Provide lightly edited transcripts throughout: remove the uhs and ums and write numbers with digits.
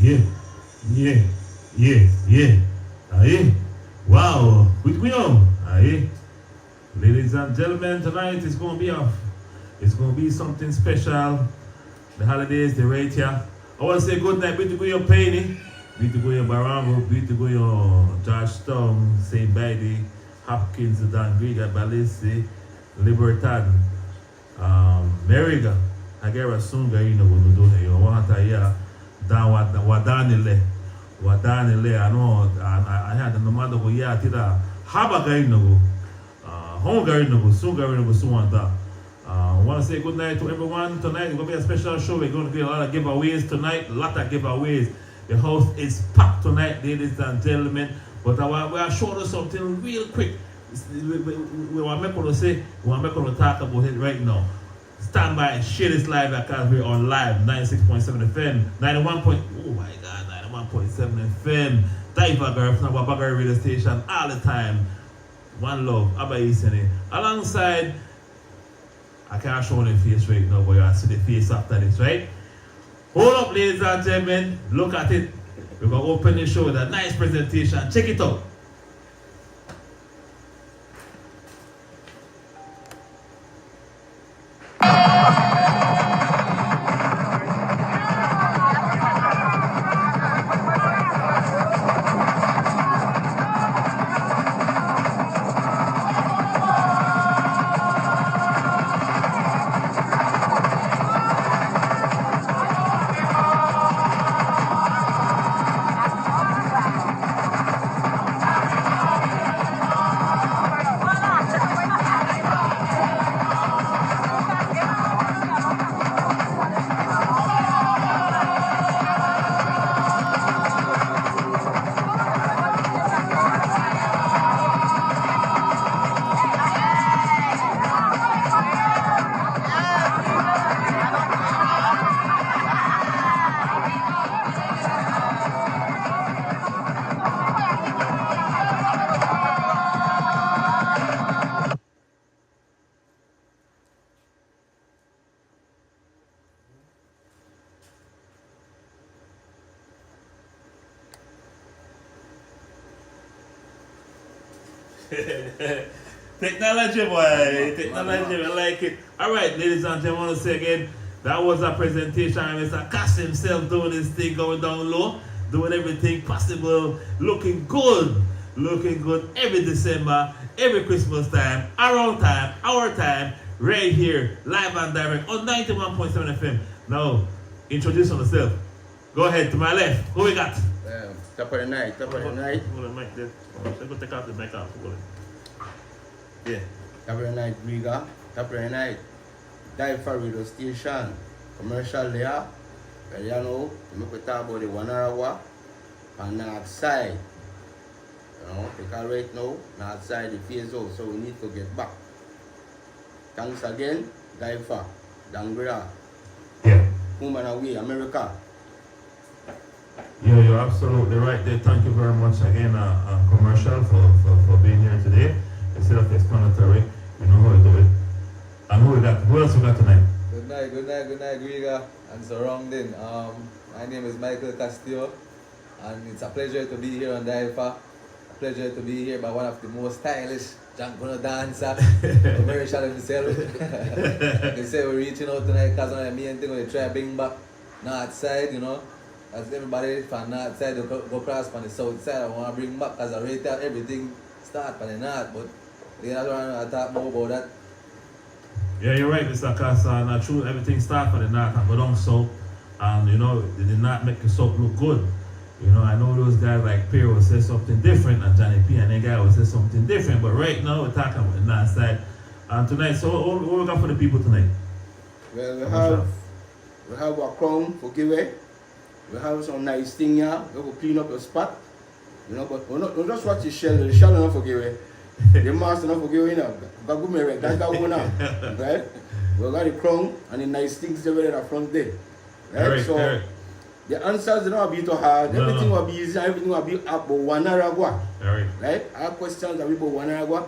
yeah. Aye. Wow. Which we on? Aye. Ladies and gentlemen, tonight is going to be it's going to be something special. The holidays, the right here. I want to say good night. Be to go your Penny. Be to go your Barango. Be to go your Georgetown, St. Bidey, Hopkins, Dan Griga, Balisi, Libertad, Meriga. Agera Sunga, you know, when you do it. You want to hear Wadanile. I know, I had no matter what you had. Habaga, you know. Hungary no Sungary no Suwanta. I want to say good night to everyone. Tonight it's going to be a special show. We're going to do a lot of giveaways tonight. A lot of giveaways. The house is packed tonight, ladies and gentlemen. But we are showing you something real quick. We want to say, we want to talk about it right now. Stand by and share this live because we're on live 96.7 FM, 91. Oh my God, 91.7 FM. Diver from our Bagger radio station all the time. One love, Abba Isene. Alongside, I can't show the face right now, but you'll see the face after this, right? Hold up, ladies and gentlemen. Look at it. We're going to open the show with a nice presentation. Check it out. Technology, boy. Technology, I like it. Alright, ladies and gentlemen, I want to say again, that was a presentation. Mr. Cass himself doing this thing, going down low, doing everything possible, looking good every December, every Christmas time, around time, our time, right here, live and direct on 91.7 FM. Now, introduce yourself. Go ahead, to my left. Who we got? Top of the night. Hold on, mic there. Let's go take off the mic off. Yeah. Top of the night, Riga. Top of the night, Diver radio station. Commercial there. Well, you know, we talk about the Wanarawa and north side. You know, because right now, north side the phase out, so we need to get back. Thanks again, Diver, Dangra. Yeah. Human away, America. Yeah, you're absolutely right there. Thank you very much again, Commercial, for being here today. It's self-explanatory. You know how to do it. And who else we got tonight? Good night, Riga and surrounding. My name is Michael Castillo, and it's a pleasure to be here on Diver. A pleasure to be here by one of the most stylish Jankono dancer, Commercial himself. They say we're reaching out tonight because one of the main thing we try to bring back north side, you know. As everybody from north side go across from the south side, I want to bring back because I rate out everything start from the north, but they don't want to talk more about that. Yeah, you're right, Mr. Casa. Not true, everything starts from the north and go down south. And you know, they did not make the south look good. You know, I know those guys like Pierre will say something different and Johnny P and that guy will say something different. But right now we're talking about the north side. And tonight, so what we got for the people tonight? Well, we have a crown for giveaway. We have some nice thing here. We will clean up your spot. You know, but don't just watch the shell. The shell not forgive it. The master not forgive it now. But go me right. That's that one now. Right? We got the crown and the nice things over there at front there. Right? So the answers don't be too hard. Everything will be easy. Everything will be up. But one aragua. Right? Our questions are about one aragua.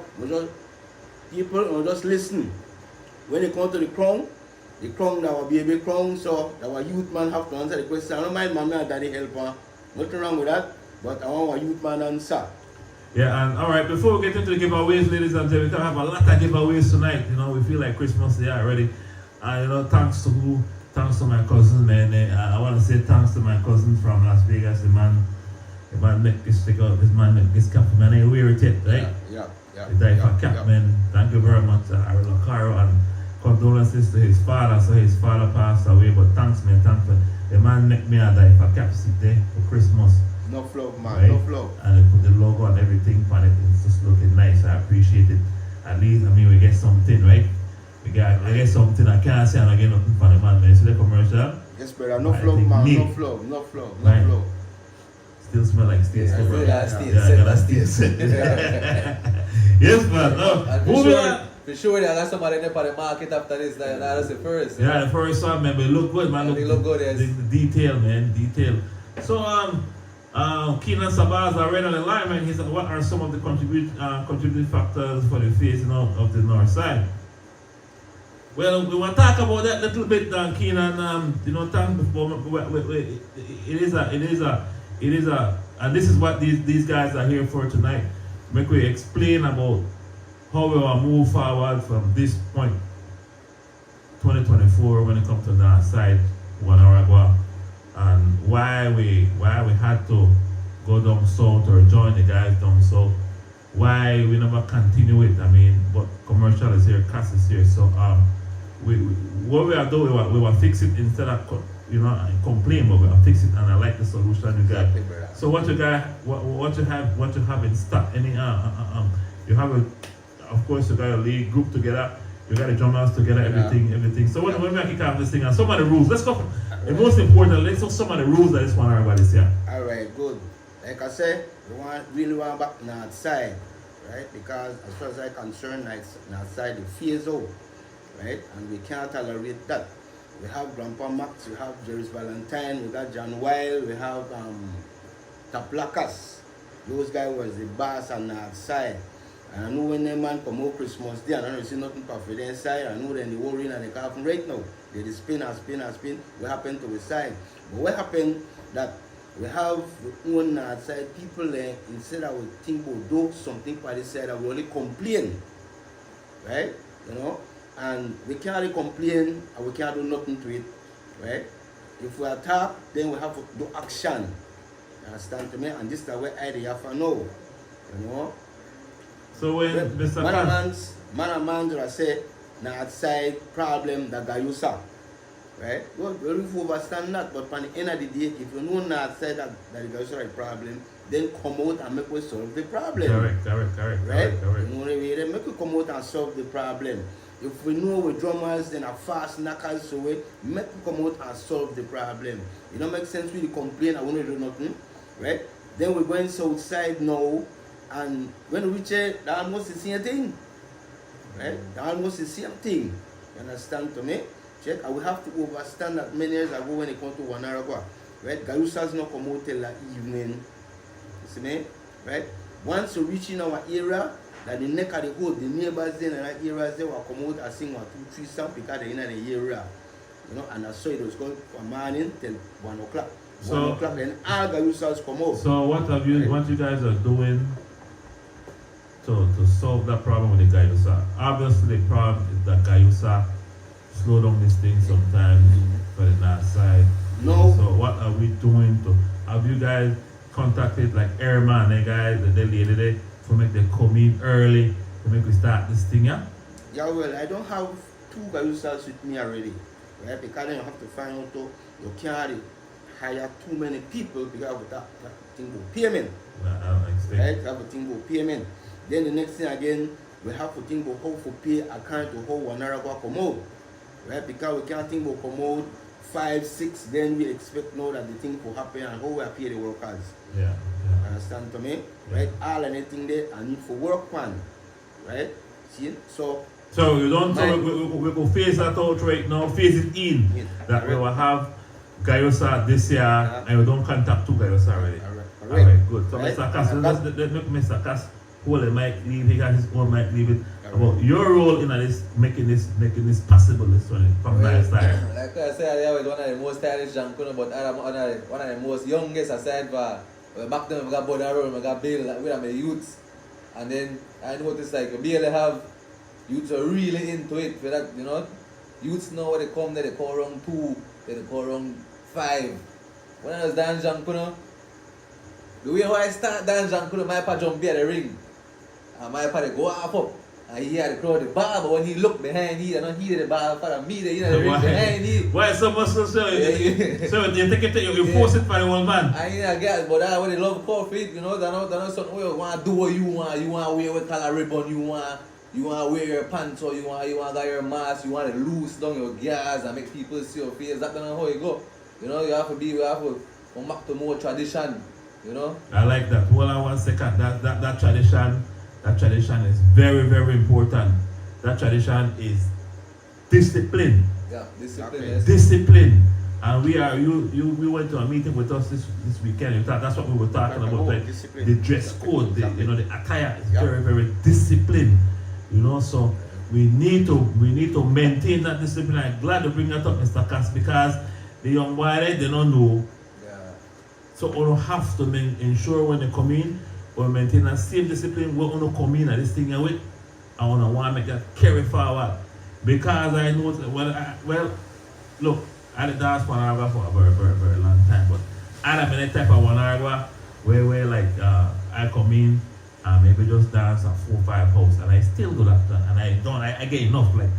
People will just listen. When they come to the crown, the crown, our baby crown, so our youth man have to answer the question. I don't mind mommy and daddy helper. Nothing wrong with that, but I want our youth man answer. Yeah, and all right, before we get into the giveaways, ladies and gentlemen, we can have a lot of giveaways tonight. You know, we feel like Christmas Day already. And, you know, thanks to who? Thanks to my cousin, man. I want to say thanks to my cousin from Las Vegas. The man make this stick out. This man make this cap for me. And I wear it yet, right? Yeah. The diaper cap, man. Thank you very much, Ariel Caro, and condolences to his father. So his father passed away, but thanks, man. Thanks for the man make me a diaper cap sit there for Christmas. No flop, man. Right? No flop. And they put the logo and everything on it. It's just looking nice. I appreciate it. At least, I mean, we get something, right? I get something. I can't say I get nothing for the man. You see the commercial? Yes, brother. No I flop, think man. neat. No flop. No flop. Right. No flop. Still smell like steaks. I too, feel bro. that steaks. Yeah, I got That steaks. Yes, man. And Moving on. for sure, I got somebody there for the market after this. That's the first. Yeah, the first one, man, but it look good, man. Yeah, they look good, yes. The detail, man, detail. So, Keenan Sabaz are right on the line, man. He said, what are some of the contributing factors for the phasing out of the north side? Well, we want to talk about that a little bit, Keenan. You know, thank before. It is a, and this is what these guys are here for tonight. Make we explain about how we will move forward from this point, 2024, when it comes to the north side, Wanaragua, and why we had to go down south or join the guys down south. Why we never continue it. I mean, but commercial is here, Cass is here. So what we are doing, we will fix it instead of complain, but we will fix it, and I like the solution you got. Exactly, brother. So what you have in stock? Any you have of course you got a league group together. You got the drummers together, everything. So when we kick off this thing, and some of the rules. Let's go. The most important, let's know some of the rules that this one everybody this year. Alright, good. Like I said, we really want back north side, right? Because as far as I'm concerned, north side the phase out, right? And we can't tolerate that. We have Grandpa Max, we have Jerry's Valentine, we got John Wild, we have Taplakas. Those guys was the boss on north side. And I know when them man come out Christmas Day, and I don't see nothing for the inside. I know then they worrying and they coughing right now. They spin. What happened to the side? But what happened that we have one outside people there, instead of we think we'll do something for the side, we only complain. Right? You know? And we can't really complain and we can't do nothing to it. Right? If we attack, then we have to do action. You understand to me? And this is the way I have to know. You know? So when Mr. Man I say na outside problem that Gayusa. Right? Well, we understand that, but at the end of the day, if you know na outside that the Gayusa is problem, then come out and make us solve the problem. Correct. Right? You know the way they make we come out and solve the problem. If we know with drummers, then a fast knockers, so we make we come out and solve the problem. It don't make sense we complain and we don't do nothing. Right? Then we're going outside now. And when we reach it, they're almost the same thing. Right? They're almost the same thing. You understand to me? Check. And we have to understand that many years ago when it comes to Wanaragua, right? Gayusa's not come out till the evening. You see me? Right? Once you reach in our area, that the neck of the hood, the neighbors in that area, they will come out and sing 1, 2, 3 songs because they're in the area. You know, and I saw it was going from morning till 1 o'clock. So, 1 o'clock, then all Gayusa's come out. So what you guys are doing to solve that problem with the Gayusa? Obviously the problem is that Gayusa slow down this thing sometimes for the north side. No. So what are we doing to have you guys contacted like Airman, the guys, the lady there, to make them come in early to make we start this thing, yeah? Yeah, well, I don't have 2 Gayusas with me already. Right? Because then you have to find out you can't hire too many people because of that thing will payment. Right? Have a thing will payment. Then the next thing again, we have to think about how to pay according to how Wanaragua come out. Right? Because we can't think about come out 5, 6, then we expect now that the thing will happen and how we pay the workers. Yeah. Understand to me? Yeah. Right? All anything there I need for work plan. Right? See? So you don't we will phase that out right now, phase it in. Yeah. That we will have Gayusa this year and we don't contact 2 Gayusa already. Correct. Alright, good. So Right? Mr. Cass, And let's make Mr. Cass whole mic leave, he got his own mic leave it. About your role in this, making this possible, this one from my side. Like I said, I was one of the most stylish Jankuno, but I'm one of the most youngest aside for back then. I got Bonaro, I got Bill, like, we are my youths, and then I noticed like you barely have youths are really into it. For that, you know, youths know where they come, they call around 2, they call around 5. When I was dance Jankuno, the way how I start dance Jankuno, my pa jump behind the ring, and my pa they go up. And he had to crowd the bar, but when he looked behind, he didn't hear the bar for me, the ring behind he. Why so much so? So you take it, you force it for the one man. I ain't guess, but I really love coffee, you know, they're not something where you want to do what you want to wear what color ribbon you want to wear your pants, or you want to got your mask, you want to loose down your gas and make people see your face. That's not how you go. You know, you have to come back to more tradition, you know. I like that. Hold on 1 second. That tradition is very, very important. That tradition is discipline. Yeah, discipline. Okay. Yes. Discipline. And we went to a meeting with us this weekend. That's what we were talking about. Like Discipline. the dress code, Exactly. the attire is Yeah. very, very disciplined. You know, so we need to maintain that discipline. I'm glad to bring that up, Mr. Cass, because the young boy they don't know. Yeah. So we have to ensure when they come in, or maintain that same discipline when we come in at this thing with, I want to make that carry forward. Because I know, look, I did dance Wanaragua for a very, very, very long time, but I have been a type of Wanaragua where like I come in and maybe just dance at 4 or 5 house, and I still do that, and I get enough. Like,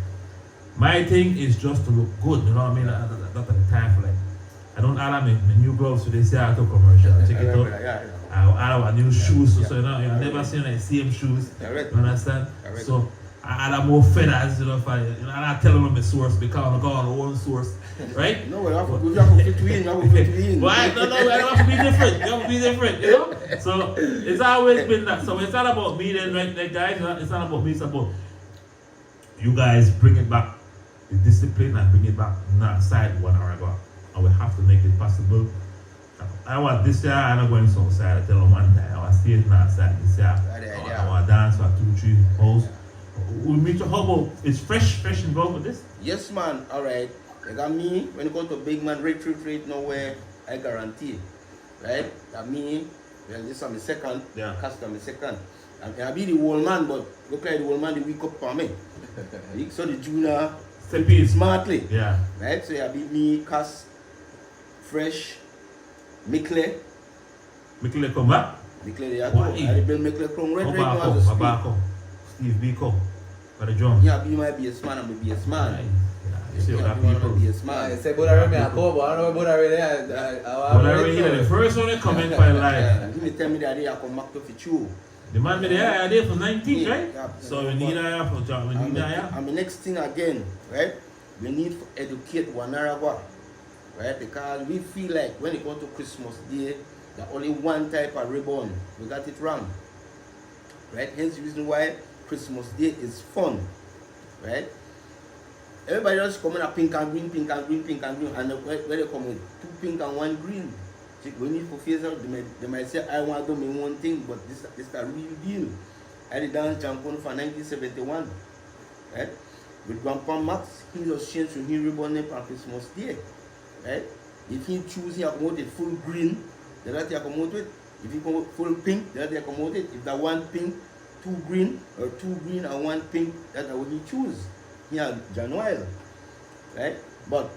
my thing is just to look good, you know what I mean? That's the time for like, I don't add my new gloves to the Seattle commercial. Check it out. I have a new shoes, so you know, I've never seen like same shoes. Correct. You understand? Correct. So I add more feathers, you know, and I tell them my source because I go on my own source, right? No, we have to fit in. We have to fit in. But I have to be different. You have to be different, you know? So it's always been that. So it's not about me then, right, guys? It's not about me, it's about you guys bring it back, the discipline, and bring it back not side Wanaragua. And we have to make it possible. I want this year, I'm not going outside. I tell them one time, I want to stay outside this year. I want to dance for 2, 3 hours. We'll meet you. How about, it's fresh involved with this? Yes, man. All right. You got me. When you go to big man retreat nowhere, I guarantee. Right? That me. Well, this is my second. Yeah. Custom my second. And I be the old man, but look like the old man the week up for me. So the junior Step in. smartly. Yeah. Right? So you be me, Cass, Fresh, Mikle. Mikle come back. Mikle, they are Why? I build Mikle Chrome Red right now as a speak. Babako. Steve Biko. For the drum. Yeah, be my bass man, I'm a bass man. Nice. Yeah, you see what that Be people. my bass I man. say Bodari me a go, but I don't know Bodari there. But I really, the first one they come in for life. He tell me that day I come back to fit you. The man me there, I there for 19, Yeah, right? yeah. So we need a for job, we need a And the next thing again, right? We need to educate Wanaragua, right? Because we feel like when it comes to Christmas Day, there's only one type of ribbon. We got it wrong, right? Hence the reason why Christmas Day is fun, right? Everybody just come in a pink and green, pink and green, pink and green, and when they come with 2 pink and 1 green, we need to face out. They might say, I want to do my one thing, but this is the real deal. I did dance Jankuno for 1971, right? With Grandpa Max, he just changed to new ribbon for Christmas Day, right? If he choose, he accommodate the full green, then that he accommodate. If he come full pink, then that he accommodate. If that 1 pink, 2 green, or 2 green and 1 pink, that's what he choose. He had January, right? But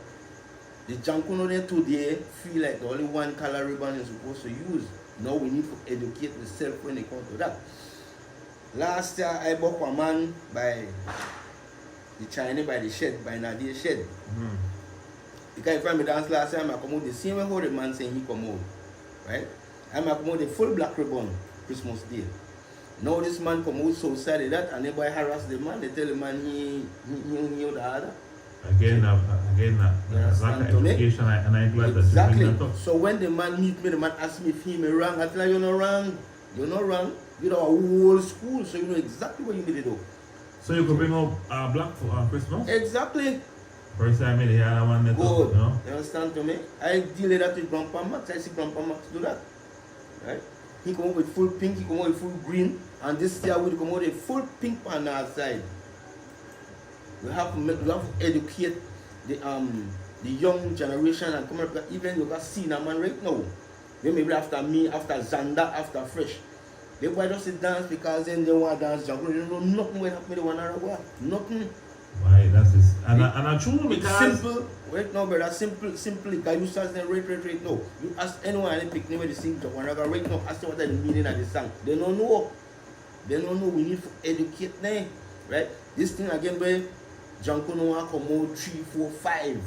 the Jankuno there today feel like the only one color ribbon is supposed to use. Now we need to educate ourselves when it comes to that. Last year I bought a man by the Chinese by the shed, by Nadia shed. Because if I dance last time, I come out the same way how the man saying he come out. Right? I come out the full black ribbon Christmas Day. Now this man come out so sad of that and everybody harass the man, they tell the man he the other. Again, You understand lack to of me? education, and I'm glad that you Exactly. bring that up. So when the man meet me, the man ask me if he me wrong. I tell him, you're not wrong. You're not wrong. You're a whole school, so you know exactly what you need to do. So you could bring up black for Christmas? Exactly. First time I hear that one, that Good. you know? You understand to me? I deal with that with Grandpa Max. I see Grandpa Max do that. Right? he come out with full pink, he come out with full green, and this year we come out with full pink on the outside. We have to educate the young generation and come up. Even you got senior man right now. They maybe after me, after Zanda, after Fresh. They boy just sit dance because then they want to dance jungle. They don't know nothing when happen to one another. Nothing. Right, that's it. And I true because Simple, right now, brother. Simply, because you start saying right now. You ask anyone any pick name they sing to one another right now. Ask them what the meaning of the song. They don't know. They don't know. We need to educate them, right? This thing again, where Jankono come out 3, 4, 5.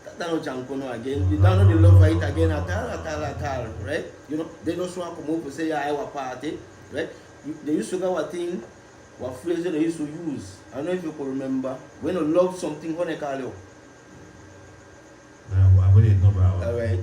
That's not Jankono again. They don't know the love right again at all, right? You know, they just want to come up and say, yeah, I want party, right? They used to get what thing, what phrase they used to use. I don't know if you can remember. When you love something, what they call you? I wouldn't know about All right.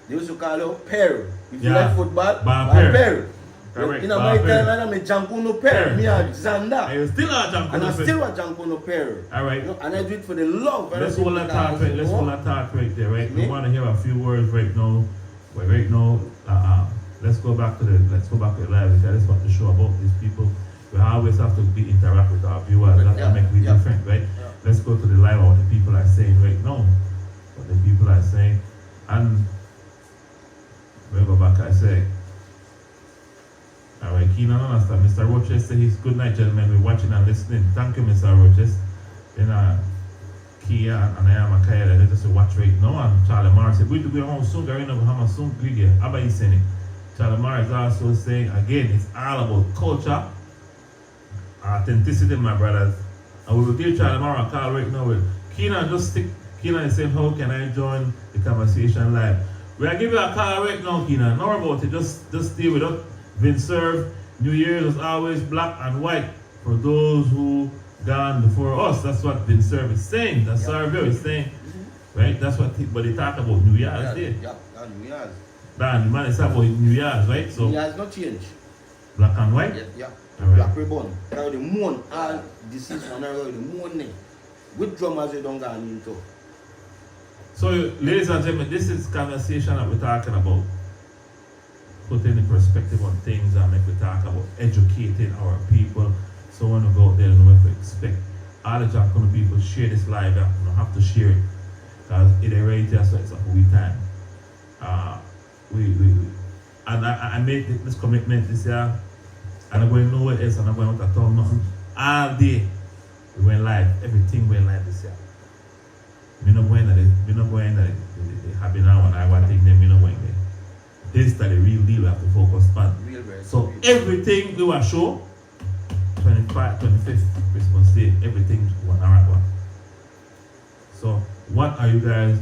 They used to call you pair. If you Yeah. like football, Pair. Correct. In America, I'm a Jankono pair. Me and Zanda. I still are And I Jankono. still a Jankono pair. Alright. You know, and I do it for the love. Let's hold that talk right. Let's hold that talk right there, right? We Yeah. want to hear a few words right now. Well, right now, let's go back to the live. I just want to show about these people. We always have to interact with our viewers. That's Yeah. what make we different, right? Yeah. Let's go to the live of what the people are saying right now. What the people are saying. And we'll go back, I say. Alright, Keenan understand. Mr. Rochester, he's good night, gentlemen. We're watching and listening. Thank you, Mr. Rochester. Then Kia and I am a Kaya, they just watch right now. And Charlie Morris said, we do go home soon, Garina, we have a soon, Griggy. How about you saying it? Charlie Morris also saying, again, it's all about culture, authenticity, my brothers. And we will give Charlie Morris a call right now with Keenan, just stick. Keenan is saying, how can I join the conversation live? We'll give you a call right now, Keenan. Know about it, just stay with us. Vinserve, New Year's was always black and white for those who gone before us. That's what Vinserve is saying. That's our view is saying. Right? That's what they talk about New Year's Day. Yeah, New Year's. Dan, the man is talking about New Year's, right? So New Year's not change. black and white? Yeah. Alright. Black ribbon. Now the moon, all disease from now the moon. With drummers you don't go into. So, ladies and gentlemen, this is conversation that we're talking about. Putting the perspective on things and make we talk about educating our people. So when we go out there, we know what to expect. All the Jankono people share this live, you have to share it. Because it already just it's a whole time. And I made this commitment this year, and I'm going nowhere else, and I'm going to talk nothing. All day, we went live. Everything went live this year. We're not going to the happy now and I want to take them, we're not going there. This is the real deal we have to focus on. So everything we will show, 25th, 25th Christmas Day, everything 1 hour ago. So what are you guys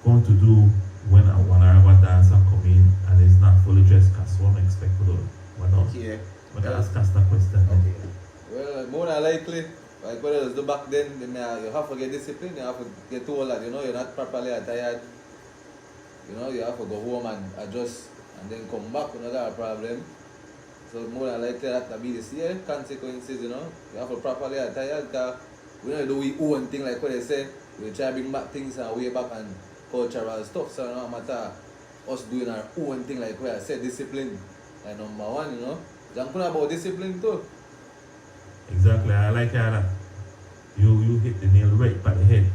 going to do when a 1 hour dancer come in and is not fully dressed? Because one expect to do what else? Okay. But ask us that question. Okay. Well, more than likely, like what else do back then, you have to get disciplined, you have to get told that, you're not properly attired. You have to go home and adjust and then come back with another problem. So more than likely that will be the same consequences, you have to properly attire because we don't do we own thing like what they say. We try to bring back things and way back and cultural stuff. So no matter us doing our own thing like what I said, discipline. Like number one, Jankono about discipline too. Exactly, I like that. You hit the nail right by the head.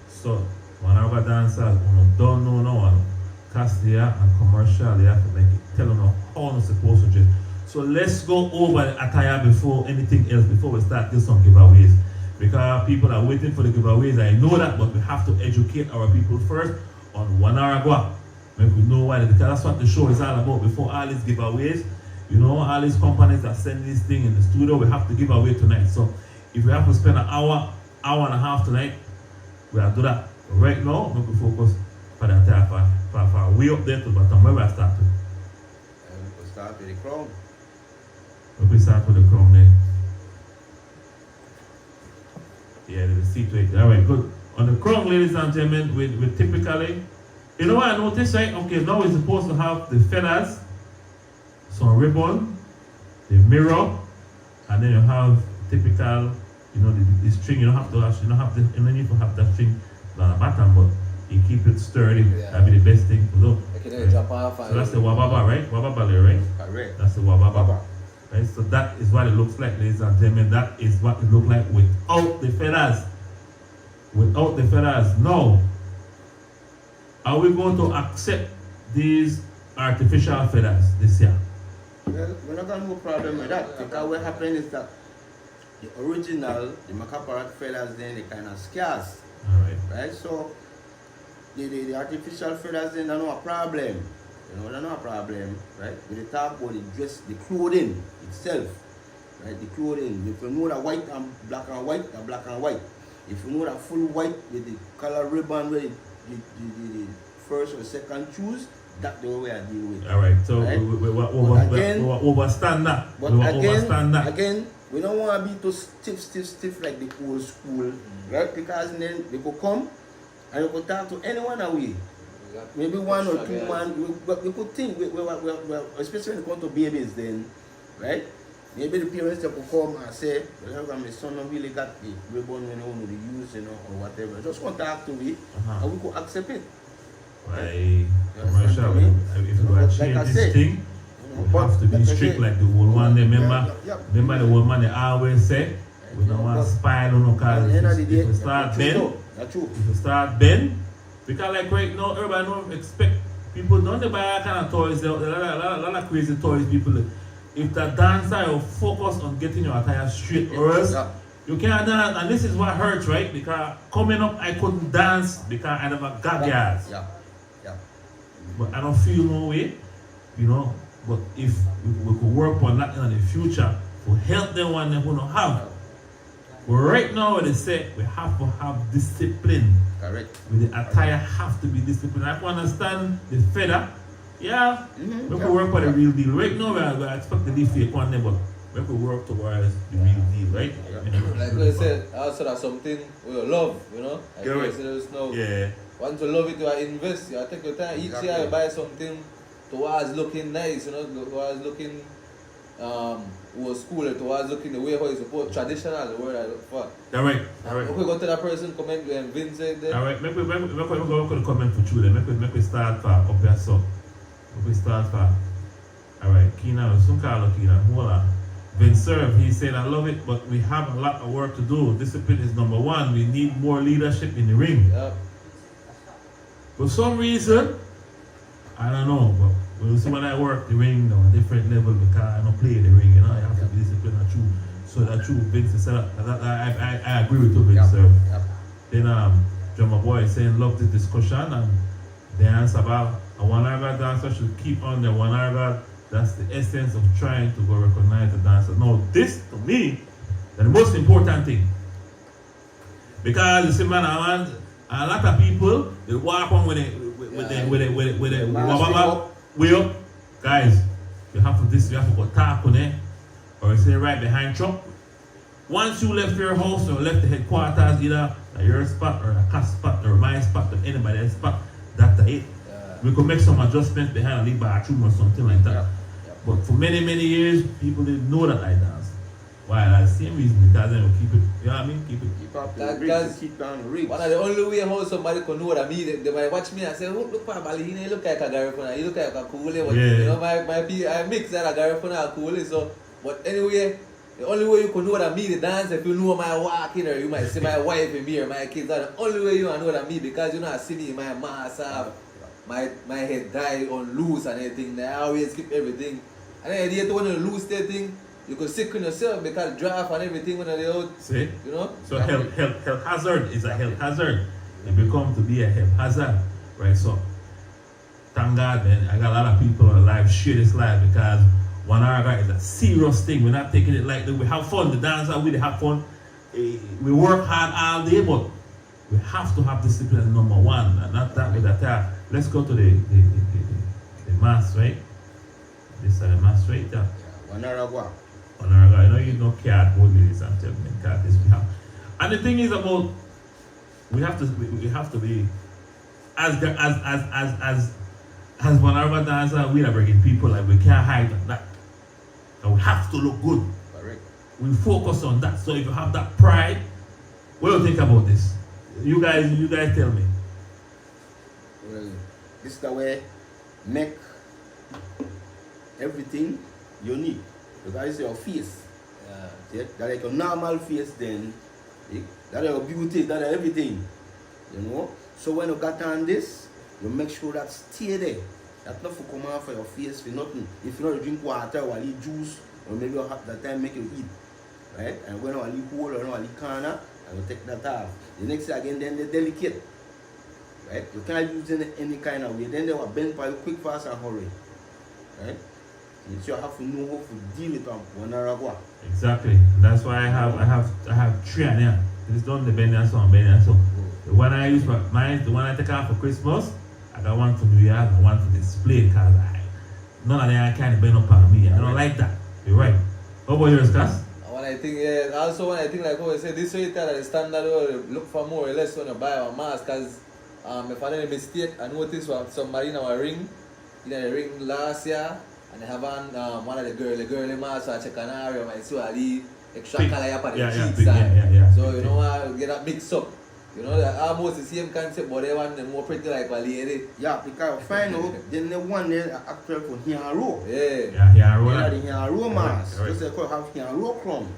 So when our dancers don't know no one, Cassia and commercial, they have to make it tell them how they're supposed to dress. So let's go over the attire before anything else, before we start this some giveaways. Because people are waiting for the giveaways, I know that, but we have to educate our people first on 1 hour ago. Make we know why, because that's what the show is all about. Before all these giveaways, all these companies that send this thing in the studio, we have to give away tonight. So if we have to spend an hour and a half tonight, we have to do that. Right now, we can focus for the entire for way up there to the bottom. Where we start to? We'll start with the crown. We start with the crown there. Yeah, the seat right there. Alright, good. On the crown, ladies and gentlemen, we typically, you know what I noticed, right? Okay, now we're supposed to have the feathers, some ribbon, the mirror, and then you have typical, the string. You don't need to have that string on the bottom, but You keep it sturdy. Yeah. That'd be the best thing to do. Like, you know, you drop off and So that's the wababa, right? Wababa there, right? Correct. That's the wababa. Baba. Right? So that is what it looks like, ladies and gentlemen. That is what it looks like without the feathers. Without the feathers. Now, are we going to accept these artificial feathers this year? Well, we're not gonna have no problem with that because what happened is that the original, the macaw parrot feathers, then they kind of scarce, Alright. right? So the artificial feathers, then they're not a problem. You know, they're not a problem, right? When they talk about the dress, the clothing itself, right? The clothing. If you know that white and black and white, they're black and white. If you know that full white with the color ribbon where the first or second choose, that's the way I deal with. Alright, so Right? we again- overstand that. But We overstand that. again, we don't want to be too stiff like the old school, right? Because then they could come and you could talk to anyone away. Maybe one or two man, we could think, especially when it comes to babies then, right? Maybe the parents they could come and say, well, my son don't really got the ribbon, you know, to use, you know, or whatever. Just want to talk to me, and we could accept it. Why, understand commercial, me? if we are Like I change this said, thing, we have to be like I strict said, like the old one. Remember, yeah. remember the old man they always say, we don't want to spy on no At cause the end of the day, if we start bend, that's true. if we start bend, because like right now, everybody don't expect people don't they buy that kind of toys. There are a lot of crazy toys people. If the dancer you focus on getting your attire straight, or else Yeah. you can't dance. And this is what hurts, right? Because coming up, I couldn't dance because I never got gas. Yeah. Yeah. But I don't feel no way, you know. But if we could work on that in the future to help them when they don't have. But right now, they say we have to have discipline. Correct. With the attire have to be disciplined. I can understand the feather. Yeah, Mhm, we yeah, could work for the yeah. real deal. Right now, we expect the fake one, but we could work towards the real deal, right? like I said, also that's something we love, you know. Like Yeah, you right. said, there's no Yeah. once you love it, you invest. You take your time. Each Exactly. year you buy something towards looking nice, you know, towards looking old school, towards looking the way how you support traditional, the word I look for. All right, all right. Okay, go to that person, comment and Vince said there. All right, make we comment for children. Make we start for up here, so. Make we start for. All right, Kina, some call Kina. Hold on. Vince Serve, he said, I love it, but we have a lot of work to do. Discipline is number one. We need more leadership in the ring. Yeah. For some reason, I don't know, but when you see when I work the ring on a different level because I don't play the ring, you know, I have to be disciplined and true. So that true, Vince said, I agree with you, Vince. Yeah. Sir. Yeah. Then Drummer Boy is saying love the discussion and the answer about a one-hour dancer should keep on the one-hour. That's the essence of trying to go recognize the dancer. Now this to me is the most important thing. Because you see man, I want a lot of people they walk on with it way up. Guys, you have to go tap on it or you say right behind truck. Once you left your house or left the headquarters, either at your spot or a cast spot or my spot or anybody else's spot, that's it. Yeah. We could make some adjustments behind the bathroom or something like that. Yeah. But for many years, people didn't know that I dance. Why? That's the same reason because then we keep it, you know what I mean? Keep it. Keep up the That- reach, that's- keep down the reach. One of the only way how somebody can know that me, they might watch me and say, oh, look for Bali, he look like a Garifuna, he look like a Koole. But, Yeah. you know, I mix that a Garifuna and Koole. So, but anyway, the only way you can know that me, the dance, if you know my walking or you might see my wife in me or my kids, that's the only way you know that me because you know I see me, my mass have, my head die on loose and everything. I always keep everything. And then the other when you lose that thing, you can sick on yourself because draft and everything when they're out, See? you know? So health hazard is a health hazard. It become to be a health hazard. Right? So thank God man, I got a lot of people alive share this life because 1 hour is a serious thing. We're not taking it lightly. We have fun. The dancer, we have fun. We work hard all day, but we have to have discipline number one. And not that with that. Let's go to the mass, right? This is the mass, right? Yeah. 1 hour ago. I know you don't care about ladies and gentlemen, care this we have. And the thing is about we have to be as one hour dancer, we are bringing people like we can't hide on that. And we have to look good. Correct. We focus on that. So if you have that pride, what do you think about this? You guys tell me. This is the way make everything unique. Because it's your face. Yeah. See? That like your normal face then. That your beauty, that everything. You know? So when you got on this, you make sure that stay there. That's not for come out for your face for nothing. If you don't drink water or eat juice, or maybe you have that time make you eat. Right? And when you eat whole or you eat corner, and you take that off. The next day again, then they're delicate. Right? You can't use it in any kind of way. Then they will bend for you quick, fast, and hurry. Right? So you have to know how to deal with them one or other. Exactly. That's why I have three on here. This done the Benny and so. The one I use for mine, the one I take out for Christmas, I got one for New Year, I want to display because none of them can bend up on me. I don't like that. You're right. How about yours, Cass? When I think, also when I think like how I said, this way you tell the standard way, look for more or less when you buy a mask, because if I made a mistake, I noticed what somebody in our ring, the ring last year, and they have one of the girly mask, so I check an area, I see all the extra color up at the cheeks. So you know what, get that mixed up. You know, they're almost the same concept, but they want them more pretty like a lady. Yeah, because find out, then the one there actually for Hiaro. Yeah. Yeah, The Hiaro mask. Right. Just like you have Hiaro chrome.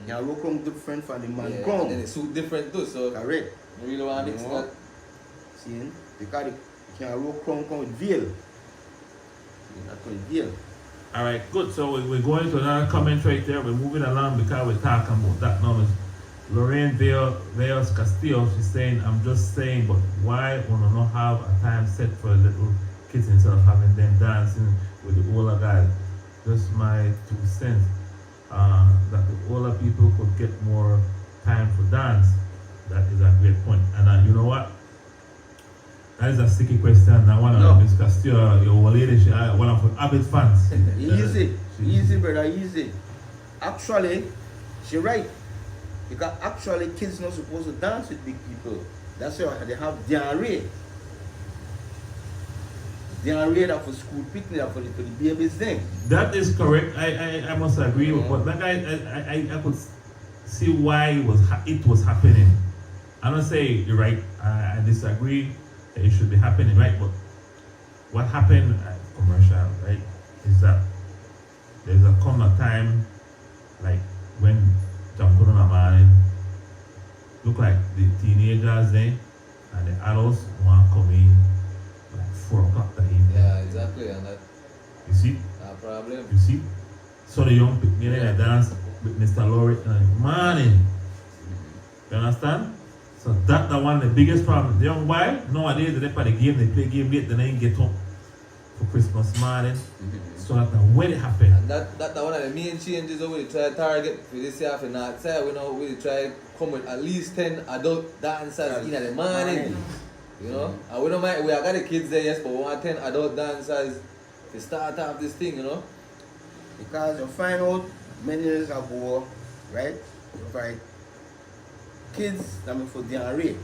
Hiaro chrome different from the man chrome. And then it suit different too, so Correct. you really want to mix that. See, because the Hiaro chrome come with veil. That come with veil. Alright, good. So we're going to another comment right there. We're moving along because we're talking about that now. Lorraine Veos Castillo, she's saying, I'm just saying, but why would I not have a time set for little kids instead of having them dancing with the older guys? Just my 2 cents. That the older people could get more time for dance. That is a great point. And you know what? That is a sticky question. I want to Miss Castillo, your old lady, one of her avid fans. Easy, brother, easy. Actually, she's right. Because actually kids not supposed to dance with big people. That's why they have diarrhea. Diarrhea that for school picnic, that for the babies thing. That is correct. I must agree with but that I could see why it was happening. I don't say you're right. I disagree that it should be happening, right? But what happened at commercial, right, is that there's a time like when John Corona look like the teenagers there and the adults want to come in like 4 o'clock that evening. Yeah, exactly. And that You see? problem. You see? So the young people they dance with Mr. Laurie morning. You understand? So that's the one the biggest problem. The young boy, nowadays they play the game, they play game late, then they get up for Christmas morning. So that when it happens. And that one of the main changes that we try to target for this year for North Side. We know we try come with at least 10 adult dancers in the morning. You know? And we don't mind, we have got the kids there, yes, but we want 10 adult dancers to start off this thing, you know? Because you find out many years ago, right? You find kids that for diarrhea.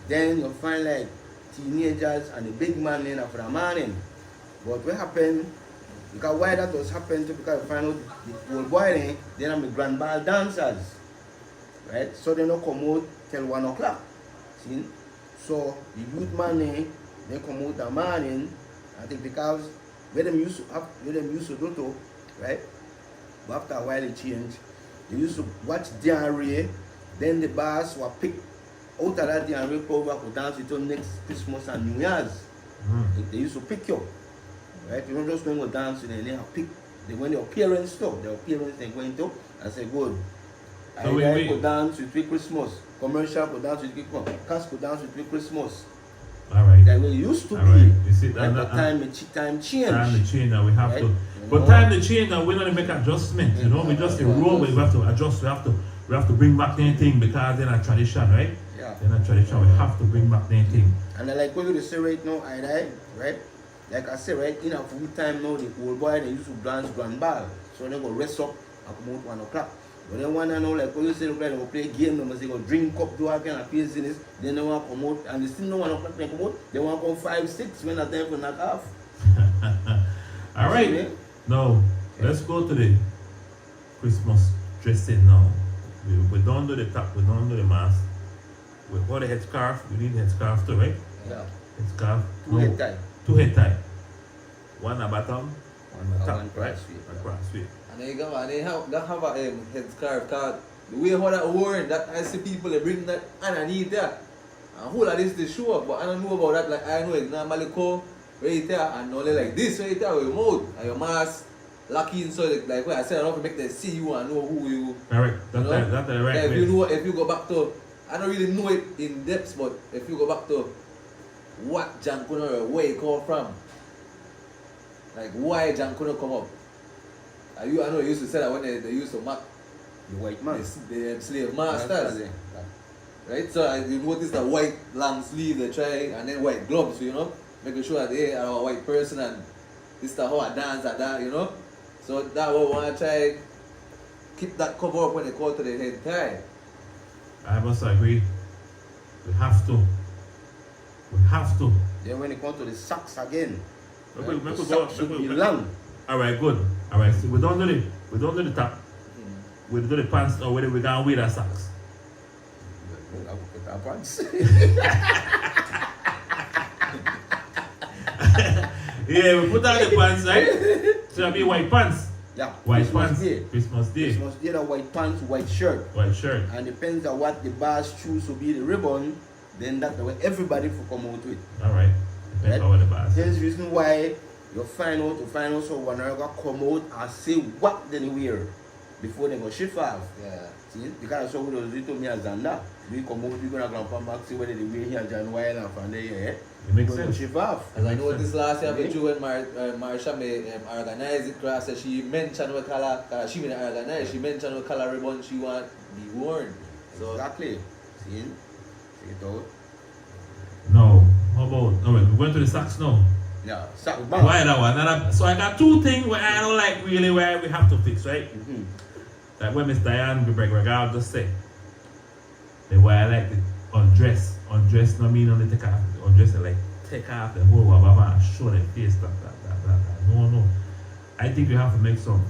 Then you find like teenagers and the big man in for the morning. But what happened? Because why that was happening to because you find out the old boy then I'm the grand ball dancers. Right? So they don't come out till 1 o'clock. See? So the youth man they come out the morning, I think because where them used to do to, right? But after a while it changed. They used to watch diarrhea, then the bars were picked out of that diarrhea program to dance until next Christmas and New Year's. They used to pick you. Right? You don't just go and dance and then they have pick when your parents stop, their parents they going to and say good. I could dance with me Christmas. Commercial could dance with me Christmas. Cash could dance with me Christmas. Alright. That way it used to be. Right. You see that, like time change. Time to change and we have right? to but time to change and we're gonna make adjustments, you know, we just a roll but we have to adjust, we have to bring back anything because they're not tradition, right? Yeah. They're not tradition, we have to bring back anything. And I like what you say right now, right? Like I say, right, in a full time now, the old boy they used to dance grand ball. So they go rest up and come out 1 o'clock. But they want to know, like what you say, they go play game, they go drink up, do all kind of business, then they want to come out, and they still know 1 o'clock they come out, they want to come 5, 6 when the time for knock off. Alright, now let's go to the Christmas dressing now. We don't do the top, we don't do the mask. We got the headscarf, we need the headscarf too, right? Yeah. It's scarf. Two head tie. Two head tie. One at bottom, one at top, One right? cross sweep. Across sweep. And then you go and they have a headscarf card. The way how that worn, that I see people they bring that underneath there. And whole of this they show up, but I don't know about that. Like I know it's normally go right there and only like this right there with your mouth and your mask lucky in so like what I said, I don't make them see you and know who you. Correct. That's You know? that's the right Yeah, way. if you go back to, I don't really know it in depth, but if you go back to what Jankuno, where it come from, like why Jankuno come up. I know they used to say that when they used to mark The white man. the slave masters, right? So you notice the white long sleeve they try, and then white gloves, you know, making sure that they are a white person and this is how I dance at that, you know. So that what we want to try keep that cover up when they call to the head tie. I must agree. We have to. We have to. Then when it comes to the socks again, Make the we go- socks should make be we- long. Alright, good. Alright, so we don't do the top. We do the pants or whether we gonna wear the socks. I will put our pants. Yeah, we put on the pants, right? So it'll be white pants. Yeah. White Christmas pants. Day. Christmas Day. Christmas Day, the white pants, white shirt. White shirt. And depends on what the bars choose to be the ribbon, then that's the way everybody will come out with. Alright. Depends Right? on what the boss. There's reason why you find out so when they're gonna come out and say what they wear before they go shift off. Yeah. See, because so we do to me as Zanda. We come out, we gonna come back see whether they wear here John Wild and from there, It makes we go sense. shift off. As I noticed last year, Okay. with you when Marsha organized it, class, she mentioned what color, she been organized, she mentioned what color ribbon she want be worn. So, Exactly. See? Check it out. No. How about alright, we're going to the socks now. Yeah, sack bang. Why that one? So I got two things where I don't like really where we have to fix, right? Mm-hmm. Like when Miss Diane Gregor just say the way I like the undress. Undress no mean only take off undress like take off the whole wababa and show their face that. No. I think we have to make some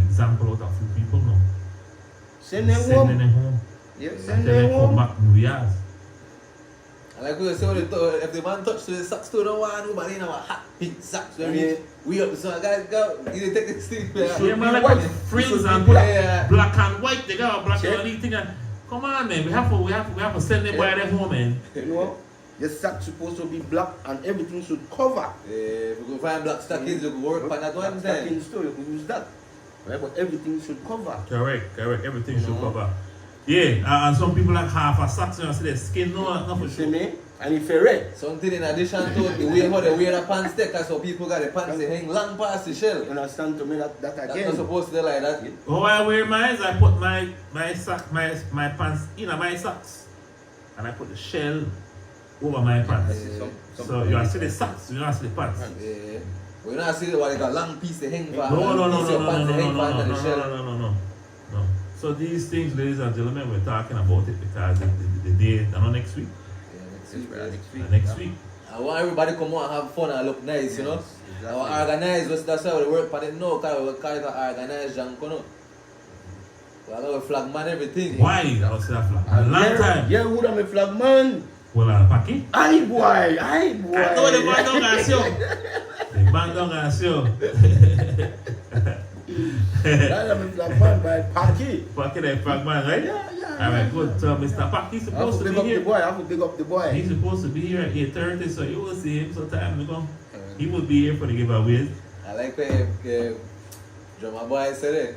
example out of few people now. Send them Sending home. them home. Yeah, And send tell them them come home. back New Year's. and like we say, if the man touch to the socks too, don't want nobody in our hot pink socks. We up, so guys go, you take this thing. Yeah, man, like white. with frills Should be and black. black and white. They got black Check. and white thing and come on, man. We have to send them by them home, man. You know, the sack supposed to be black and everything should cover. If we go find black stockings, you go work on that one Black time. stockings too, you can use that. Right, but everything should cover. Correct. Everything should Mhm. cover. Yeah, and some people like half a socks, you know, see their skin, not for You see sure. me? And if you're red, Something in addition to the way how they wear the pants there, cause some people got the pants they hang long past the shell. you understand to me that That's not again. supposed to be like that. How I wear mine, I put my pants in my socks, and I put the shell over my pants. So you see the socks, you don't see the pants. Yeah. We don't see what they got long piece they hang for. No. long piece of pants they hang for under the shell. No. So these things, ladies and gentlemen, we're talking about it because the day, next week. Yeah, next Yes, week. brother, next week. Next week. I want everybody come out and have fun and look nice, you know. Yes, exactly. I organize, that's how we work on it now, because we call it organize Jankono. We have a flag man, everything. Why? I was that flag. A long time. Yeah, who am a flag man? Well, I'm packing. Aye boy. I know the man don't gonna show. The man don't gonna show. I am a flag man by Paki. Packing the flag man, right? Yeah. Alright, good. So Mr. Packy's I have supposed to to big be up the here. boy. I have to big up the boy. He's supposed to be here at 8:30, so you will see him sometime ago. He will be here for the giveaways. I like when Drummer Boy said it.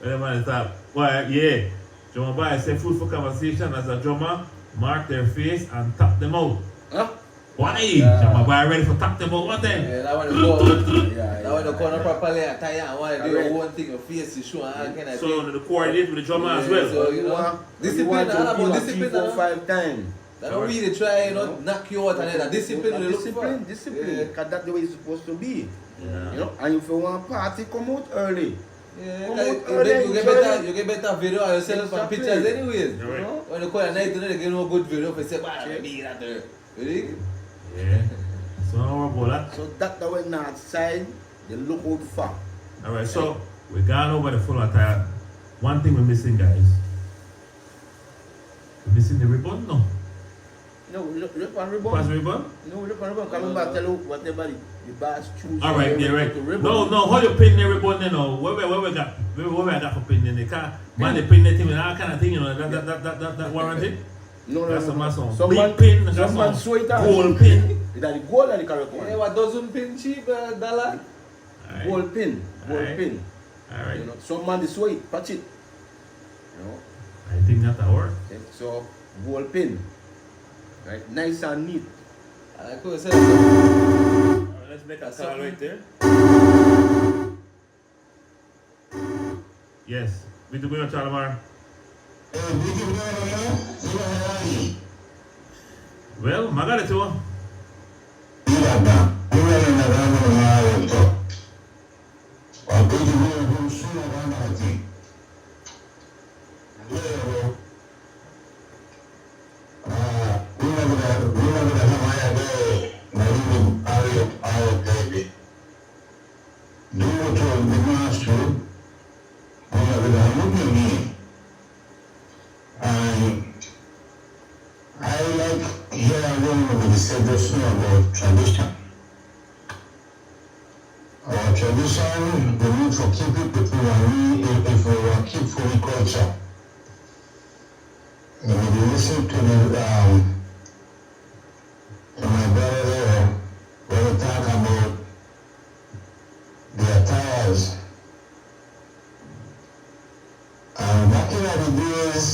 When man is up, well, yeah. Drummer boy say food for conversation as a drummer, mark their face and tap them out. Huh? Why? Yeah. Drummer boy ready for tap them out. What then? Yeah, that one to go. Yeah. That one to corner properly and tie and want to do Correct. your own thing, your face, your shoe, and all kind of So thing. the coordinate with the drummer as Yeah, well. so, you know, discipline, all about discipline, 3, 4, 5 times. They don't really try, you know, No. knock you out and then discipline they look for. Discipline. Yeah. Because that's the way it's supposed to be. Yeah. You know, and if you want party, come out early. Yeah, Come like, out you early, get better video of yourself and Exactly. pictures anyways. Right. You know? When you call a night, they get no good video for say, wow, Check. me that there. Really? Yeah. So don't worry about that. So that's the way north side, they look out for. Alright, so we gone over the full attire. One thing we're missing, guys. We're missing the ribbon, no? No, we look on ribbon. Pass ribbon? No, we look on ribbon. Coming back, tell you whatever the boss choose. Alright, yeah, right. To ribbon. No, how you pin the ribbon, you know? Where we got for pin in the car? Man, they pin the thing and all kind of thing, you know, that warranted? No, That's a no. mason. Some Big man, pin, that's some man a sew it on. gold pin. Is that the gold or the correct one? Yeah, what dozen pin cheap, dollar? Alright. Gold pin. Gold Alright. pin. Alright. You know, some man they sew it, patch it. You know. I think that'll work. Okay, so gold pin. Right, nice and neat. I could say, Let's make a call right there. Yes. We do go to Chalamar. Well, magari tu. I like hearing what we said just now about tradition. Our tradition, we need to keep it between if we want to keep food culture. And if you listen to my brother there, when we talk about the attires, back in the days,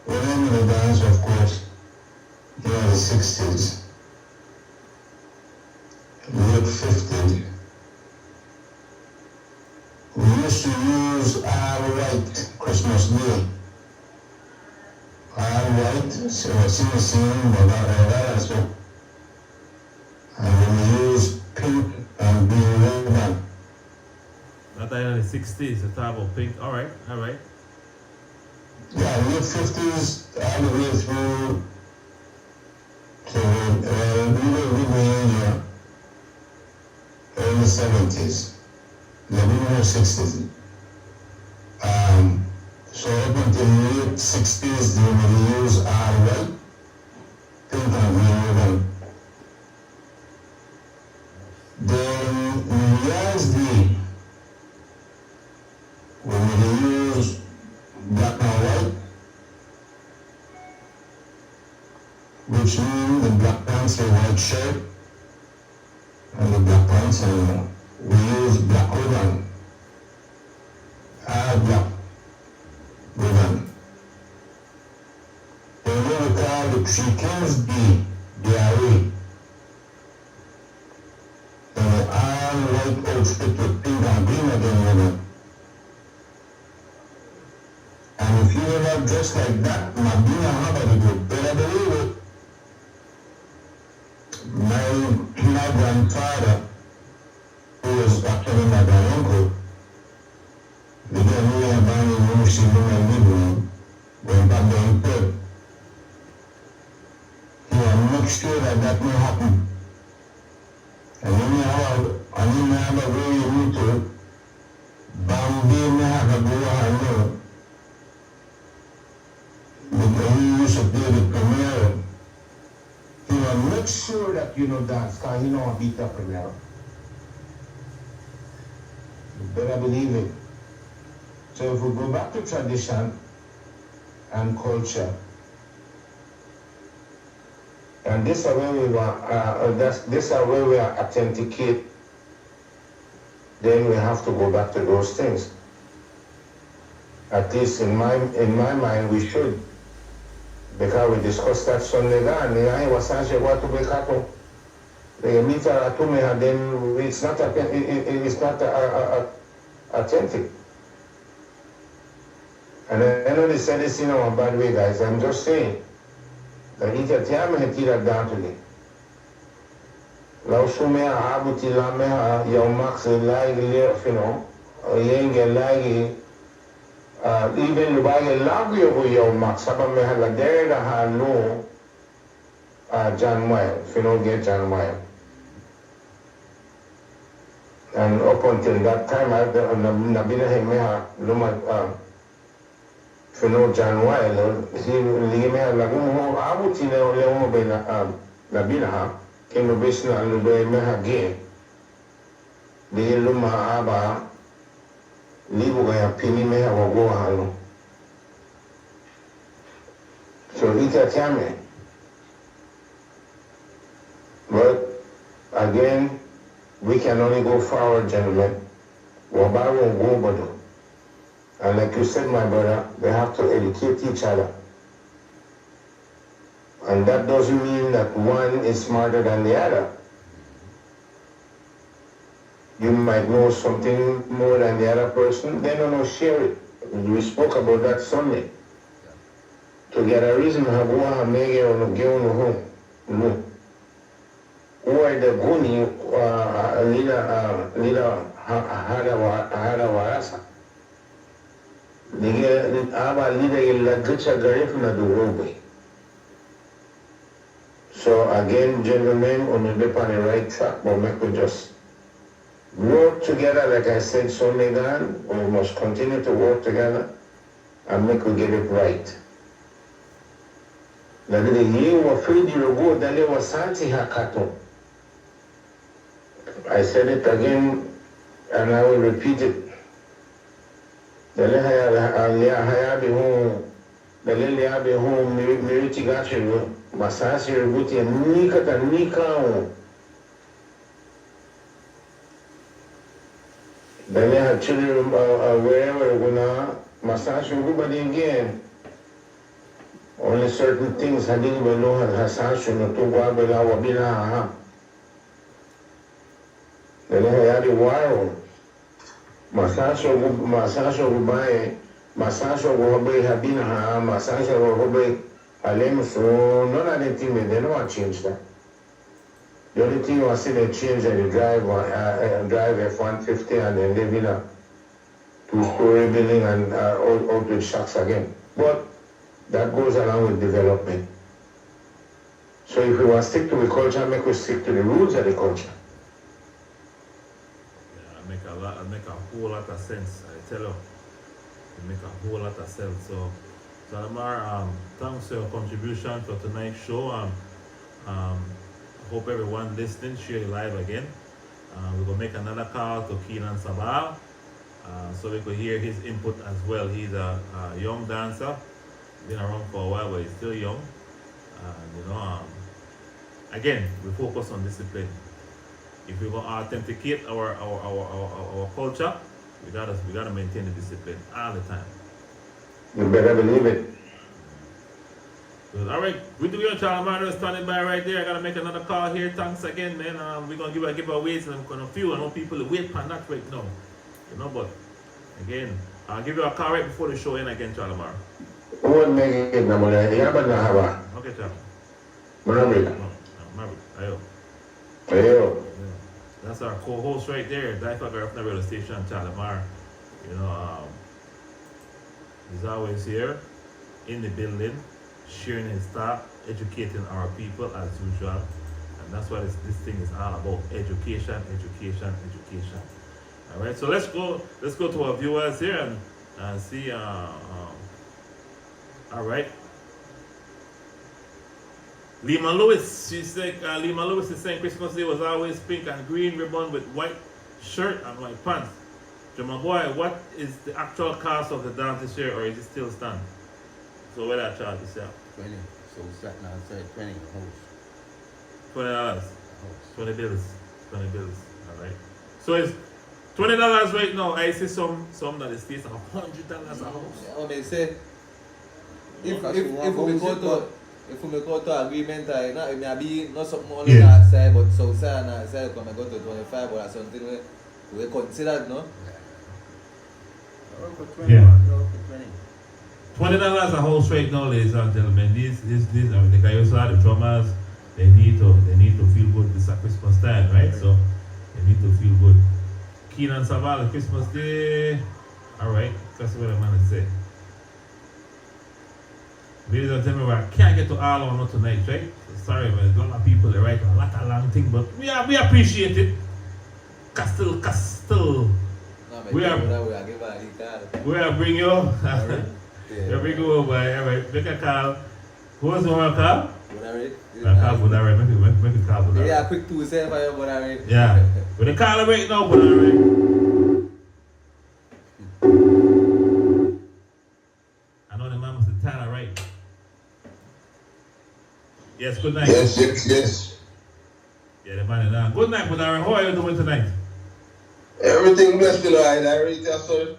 when I'm in the dance, of course, in the 60s, late 50s, we used to use all white Christmas Day. All white, so it's in the same, but not so. And we use pink and blue ribbon. That time in the 60s, the type of pink. Alright. Yeah, late 50s, all the way through to early 70s, the middle 60s. So up until the late 60s, they would use our white, pink and green ribbon. Then New Year's Day, we would use black and white, which means the black pants and white shirt, and the black pants and we use black ribbon, black ribbon. Then we call the 3 Kings Day, DRA. And the all white outfit with pink and green again ribbon. And if you never dress like that, Madina Habari would better believe it. My grandfather, who was actually my granduncle, the day we were born in Mushi, went back down to he will make sure that will happen. And when you have a way you need to, Bambi may have a go ahead. Because he used to play the Primero. He will make sure that you know dance, because he know beat up Primero. You better believe it. So if we go back to tradition and culture, and this is where we this is where we authenticate, then we have to go back to those things. At least in my mind, we should. Because we discussed that Sunday, and I was saying, what to be happen. The meter to me, and then it's not authentic. And I know they said this in a bad way, guys. I'm just saying that it is time to get down to it. Law sume a abuti la me a yow max like fino, yenge like even the bag lag you yow max. Saba me la there ha no John Moyle, fino get John Moyle. And up until that time, I have been a luma know John Wilder, si lime la gumo abuti le umo be na bina ke no besna lu be me hage de luma aba libu ga pini me ha go halo so ita tame but again we can only go forward, gentlemen. Wabaru and Gobodo. And like you said, my brother, they have to educate each other. And that doesn't mean that one is smarter than the other. You might know something more than the other person, then no, share it. We spoke about that Sunday. To get a reason to have one mege or no give no home. No. Or the guni leader hada warasa. Nige aba leader illa gacha garif na durobe. So again, gentlemen, on the right track, but we just work together. Like I said, Sunday gone, we must continue to work together and make we get it right. Na the year wa free rogo dale wa santi hakato. I said it again and I will repeat it. Dale haya bihu dale haya bihu miriti gachiru masasi rebuti nika dale ha chili wherever guna masasi everybody again. Only certain things hading below hasashu no to wabela wabila ha. Dele hayari waro. Masasho gubaye, masasho gubaye habina ha, masasho gubaye alem so none of the thing they don't want to change that. The only thing you see they change is the drive F-150 and then live in a 2-story building and out with shacks again. But that goes along with development. So if we want to stick to the culture, make we stick to the roots of the culture. Yeah, make a whole lot of sense. I tell you, it make a whole lot of sense. So, Salamar, thanks for your contribution for tonight's show. Hope everyone listening share it live again. We're gonna make another call to Keenan Sabal, so we could hear his input as well. He's a young dancer. Been around for a while, but he's still young. Again, we focus on discipline. If we're gonna authenticate our culture, we gotta maintain the discipline all the time. You better believe it. Good. All right, we do your child matter standing by right there. I gotta make another call here. Thanks again, man. We're gonna give a giveaways and I'm gonna feel. I know people wait for that right now. But again, I'll give you a call right before the show in again, Chalamar. What make it na muna yaban na haba. Okay, Chal. Marami. Ayo. Ayo. That's our co-host right there, Daifa Garifuna Radio Station, Chalamar. He's always here in the building, sharing his thought, educating our people as usual. And that's what this thing is all about. Education. All right, so let's go to our viewers here and see all right. Lima Lewis, she said, Lima Lewis is saying Christmas Day was always pink and green ribbon with white shirt and white pants. Jama boy, what is the actual cost of the dance this year, or is it still stand? So where that charge is, yeah? 20. So it's that now, it's 20 $20. 20 bills. 20 bills. All right. So it's $20 right now. I see some that is still $100 a house. I mean, say, if we go to agreement, maybe not something only that side, but south side and that side, come go to 25 or something we consider, no? $20 a house right now, ladies and gentlemen. These the guys are the drummers. They need to feel good this Christmas time, right? So they need to feel good. Keenan Sabal, Christmas Day. All right, that's what I'm gonna say. Ladies and gentlemen, I can't get to all or not tonight, right? So sorry, man. There's a lot of people that write a lot of long things, but we appreciate it. Castle. We are bring you There we go, boy. All right, make a call. Who was the one call? Budari. Call Budari. Make a call Budari. Yeah, quick 2 cents for you, Budari. Yeah. With the call right now, Budari. I know the man must have Tyler right. Yes, good night. Yes. Yeah, the man is on. Good night, Budari. How are you doing tonight? Everything blessed, you know, I rate you so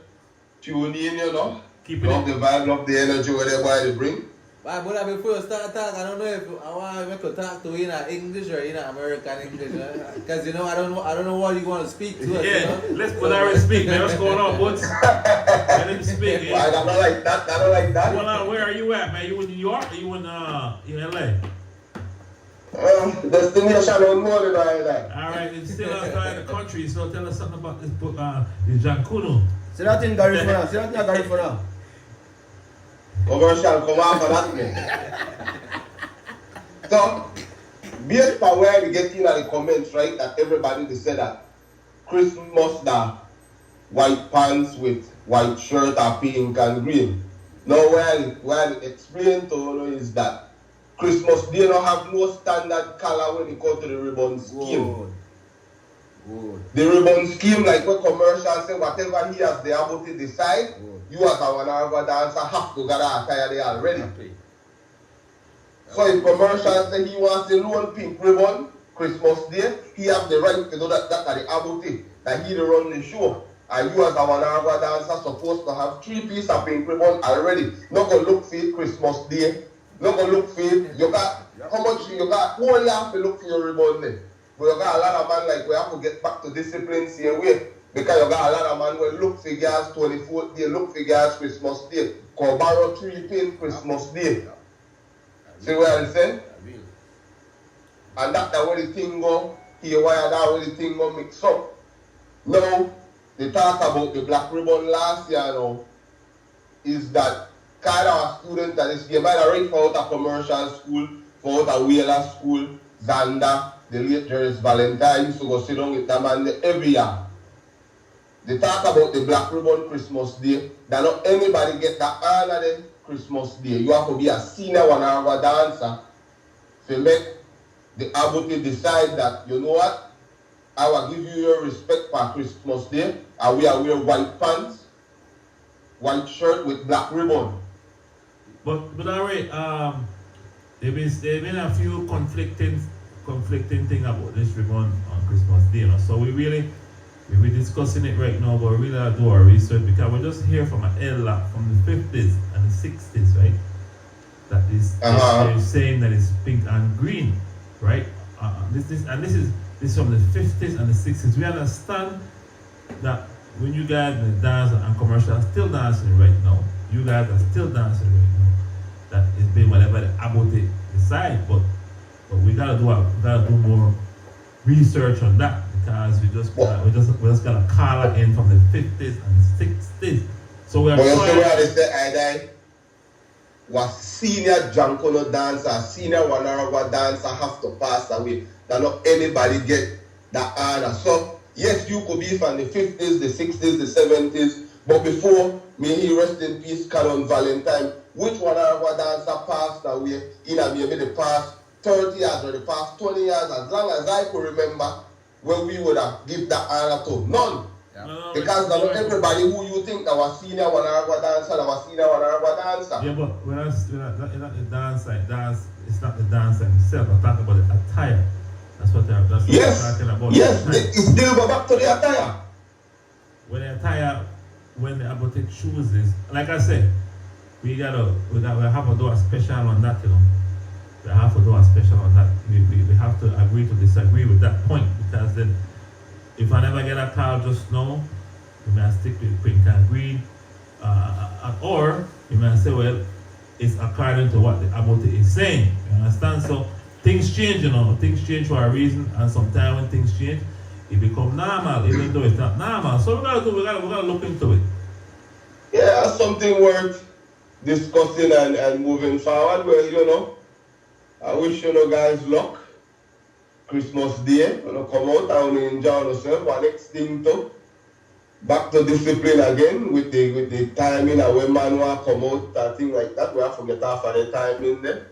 tune in, you know. Keep it Love in. the vibe, love the energy, whatever they bring. But before you start talking, I don't know if I want to talk to you in English or in American English. Because, you know, I don't know what you want to speak to us, you Yeah, know? let's Budari speak, man. What's going on, Boots? Let him speak. I don't like that, I don't like that. Well, where are you at, man? You in New York or you in LA? Destination unknown, you know, I like. All right, it's still outside the country, so tell us something about this book, the Jankuno. Say that in Gary for now. Say that in Gary for now. Commercial come out for that, man. So, based on where we get in the comments, right, that everybody they say that Christmas the white pants with white shirt are pink and green. Now, while explain to you is that Christmas Day don't have no standard color when it comes to the ribbon scheme. Good. The ribbon scheme, like what commercial say, whatever he has the ability to decide, you as a one-hour dancer have to get a attire there already. So if commercial say he wants the lone pink ribbon, Christmas Day, he have the right to do that at the ability that he run the show. And you as a one-hour dancer supposed to have 3 pieces of pink ribbon already. Not gonna look for it Christmas Day. Not gonna look for it. You got how much you got? Whole you have to look for your ribbon then. But you got a lot of man like we have to get back to discipline same way. Because you got a lot of man will look for girls 24th day, look for girls Christmas Day. Go borrow 3 pin Christmas Day. See what I'm saying? And that's where the thing go, here why that where the thing go mix up. Now, they talk about the black ribbon last year now, is that kind of a student that is here by the right for out of commercial school, for out of Wheeler school, Zander, the late Jerry's Valentine used to go sit down with them and every year. They talk about the black ribbon Christmas Day, that not anybody get that honor the Christmas Day. You have to be a senior one-hour dancer to make the ability decide that, you know what, I will give you your respect for Christmas Day, and we are wear white pants, white shirt with black ribbon. But alright, there's been a few conflicting thing about this ribbon on Christmas Day, you know. So we're discussing it right now, but we really do our research because we're just here from an elder from the 50s and the 60s, right? That is they're saying that it's pink and green, right? This is from the 50s and the 60s. We understand that when you guys dance and commercial are still dancing right now, you guys are still dancing right now. That is being whatever the ability decide, but we gotta do more research on that because we just gotta call it in from the 50s and the 60s. So we are trying. Was senior Jankuno dancer, senior one-hour dancer have to pass away. That not anybody get that honor. So yes, you could be from the 50s, the 60s, the 70s, but before may he rest in peace, Canon Valentine. Which one-hour dancer passed away in maybe the past 30 years or the past 20 years, as long as I could remember, when we would have give that honor to? None. No, because not everybody who you think that was senior one-hour dancer, that was senior one-hour dancer. Yeah, but we're not the dancer. It's not the dancer himself. I'm talking about the attire. That's what we're talking about. Yes, it still go back to the attire. When the ability chooses, like I said, we have to do a special on that, you know. We have to do a special on that. We have to agree to disagree with that point because then if I never get a call just now, you may stick with pink and green, or you may say, well, it's according to what the ability is saying. You understand? So things change, you know. Things change for a reason, and sometimes when things change, it becomes normal, even though it's not normal. So we gotta look into it. Yeah, that's something worth discussing and moving forward. Well, you know, I wish you know guys luck. Christmas Day, you know, come out and enjoy yourself. One next thing too, back to discipline again with the timing and when man want come out and things like that. We have to get off of the timing there.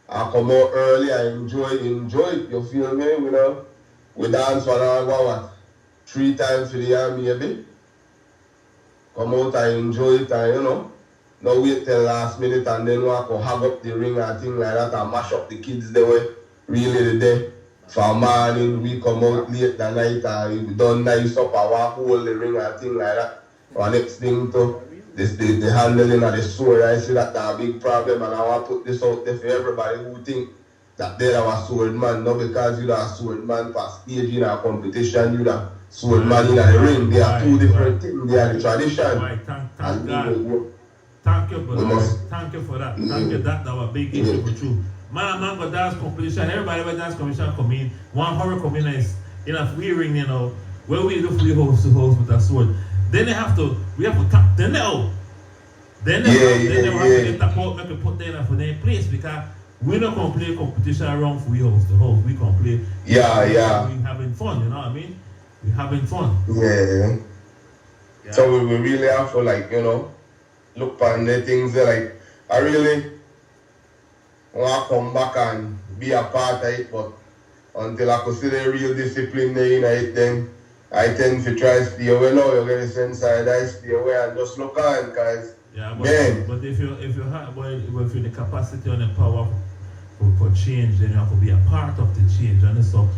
I come out early, I enjoy it, you feel me? You know, we dance 1 hour, what? 3 times for the year maybe. Come out, I enjoy it, and you know, not wait till last minute and then walk or hug up the ring and things like that and mash up the kids the way really the day. For morning, we come out late the night and we done nice up and walk hold the ring and things like that. Or next thing to the handling of the sword, I see that's a big problem, and I want to put this out there for everybody who think that they're our sword man. Not because you're a sword man for stage in a competition, you're a sword man in the ring. They are two different things. They are the tradition. Right. Thank God. Thank you, brother. Thank you for that. Thank you. That was a big issue for you. Man go dance competition. Everybody when dance competition come in. One hurry come in is enough we ring, you know, where we do free host to host with a sword. Then we have to tap them out. Then they have to get tap out, make put them for their place because we don't come play competition around free host to host. We can play. Yeah. We having fun, you know what I mean? We having fun. Yeah. So we really have to, like, you know, look on the things that, like, I really want to come back and be a part of it, but until I could see the real discipline there in it, then I tend to try to stay away now. You're going to send side, I stay away and just look on, because but if you have the capacity and the power for change, then you have to be a part of the change, and so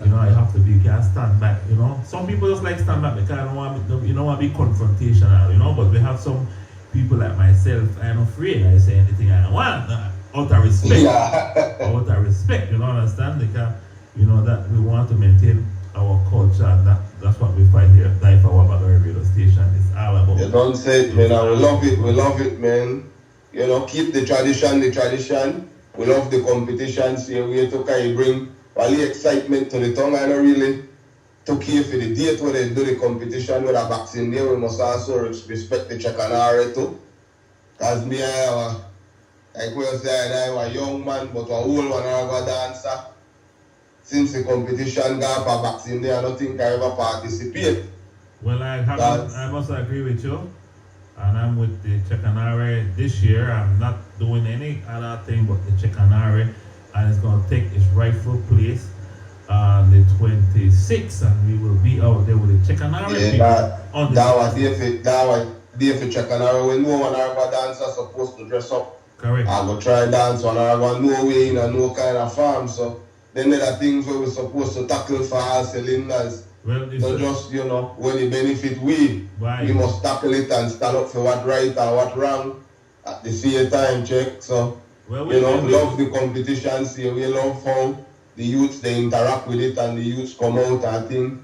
you know you have to be, you can't stand back. You know, some people just like stand back because I don't want to be confrontational. You know, but we have some people like myself. I'm afraid I say anything I want out of respect. Out of respect, you know, understand? Because you know that we want to maintain our culture, and that's what we fight here at Daifa Wabagari Radio Station. It's all about. You don't say it, man. We love it, man. You know, keep the tradition. We love the competitions here. We to kind of bring all the excitement to the tongue. I don't really took here for the date where they do the competition with a boxing there. We must also respect the Chakanare too. Because me, like we say, I'm a young man, but a old one, I'm a dancer. Since the competition got for boxing there, I don't think I ever participate. Well, I must agree with you. And I'm with the Chakanare this year. I'm not doing any other thing but the Chakanare. And it's going to take its rightful place on the 26th. And we will be out there with the Chakanare people. That was there for Chakanare. When no one of our dancers supposed to dress up. Correct. I go try dance on our no way in and no kind of farm. So then there are things where we're supposed to tackle for our cylinders. Well, so just, you know, when it benefit we must tackle it and stand up for what right or what wrong at the same time, check. So, love the competitions here. We love how the youths, they interact with it and the youths come out and think.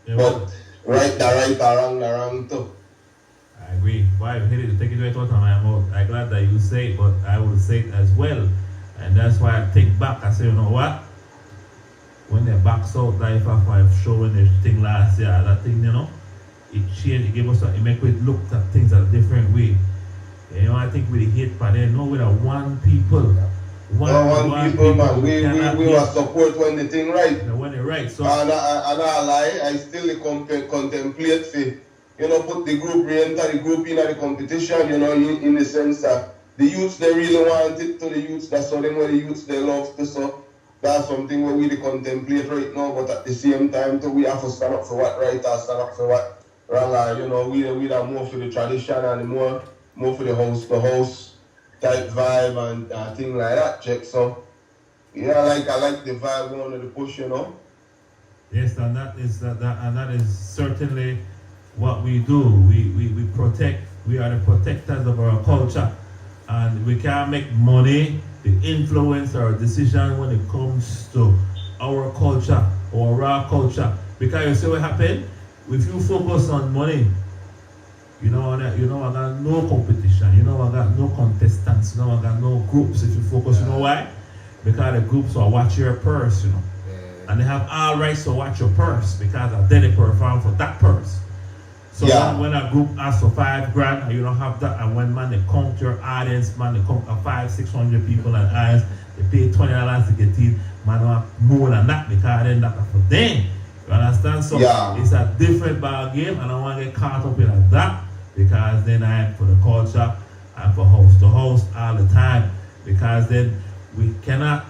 Yeah, but right or wrong too. I agree. Why hit it, take it right out of my mouth. I'm glad that you say it, but I will say it as well. And that's why I think back. I say, you know what? When they box out Daifa 5 showing the thing last year, that thing, you know, it changed, it gave us it make it look at things a different way. You know, I think with the hate but then no with a one people. One people, man. We were support when the thing right. When it right. So and I lie, I still contemplate for, you know, put the group re-enter the group in the competition, you know, in the sense that the youths they really want it to the youths, that's something where the youths they love to, so that's something where we contemplate right now, but at the same time too, we have to stand up for what right or stand up for what wrong. You know, we are more for the tradition and more for the house type vibe and thing like that, check. So yeah, I like the vibe going to the push, you know. Yes, and that is certainly what we do. We protect. We are the protectors of our culture, and we can't make money the influence or decision when it comes to our culture or our culture. Because you see what happened? If you focus on money, I got no competition, I got no contestants, I got no groups if you focus. You know why? Because the groups will watch your purse, and they have all rights to watch your purse because they perform for that purse. So when a group asks for $5,000 and you don't have that, and when they count your audience, they count 500-600 people and audience, they pay $20 to get in, don't have more than that because then that's for them. You understand? So Yeah. it's a different ball game, and I don't want to get caught up in that because then I am for the culture and for host to host all the time. Because then we cannot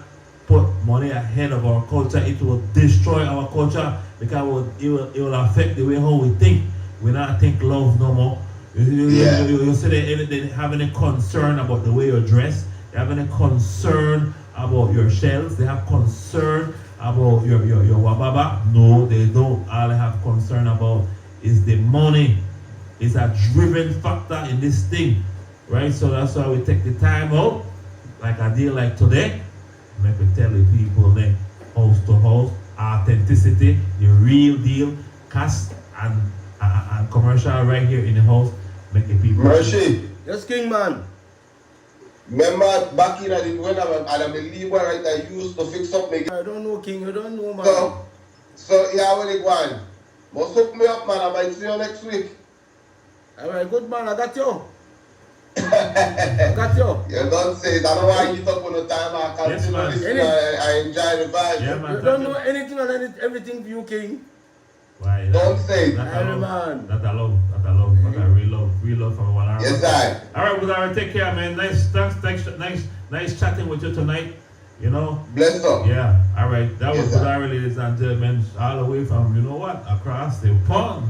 put money ahead of our culture. It will destroy our culture because it will affect the way how we think. We not think love no more. You say they have any concern about the way you dress. They have any concern about your shells. They have concern about your wababa. No, they don't. All they have concern about is the money. It's a driven factor in this thing, right? So that's why we take the time out, like I did like today. Make we tell the people then, house to house, authenticity, the real deal, cast and commercial right here in the house. Make the people. Mercy. Yes, King man. Remember back in the when I'm a believer, right? I used to fix up my. I don't know, King. You don't know, man. So yeah, where they going? Must hook me up, man. I might see you next week. All right, good man. I got you. I got you. You don't say it. I don't want to eat up on the time. I can't Yes, man. I enjoy the vibe. Yeah, man. You don't know anything and everything for you, King. Why? Don't say it. That Iron alone. man. That alone. That alone. That real love from 1 hour. Yes, I. All right, Budari, take care, man. Nice chatting with you tonight. You know. Bless up. Yeah. All right. That was Yes, sir. Budari, ladies and gentlemen, all the way from across the pond.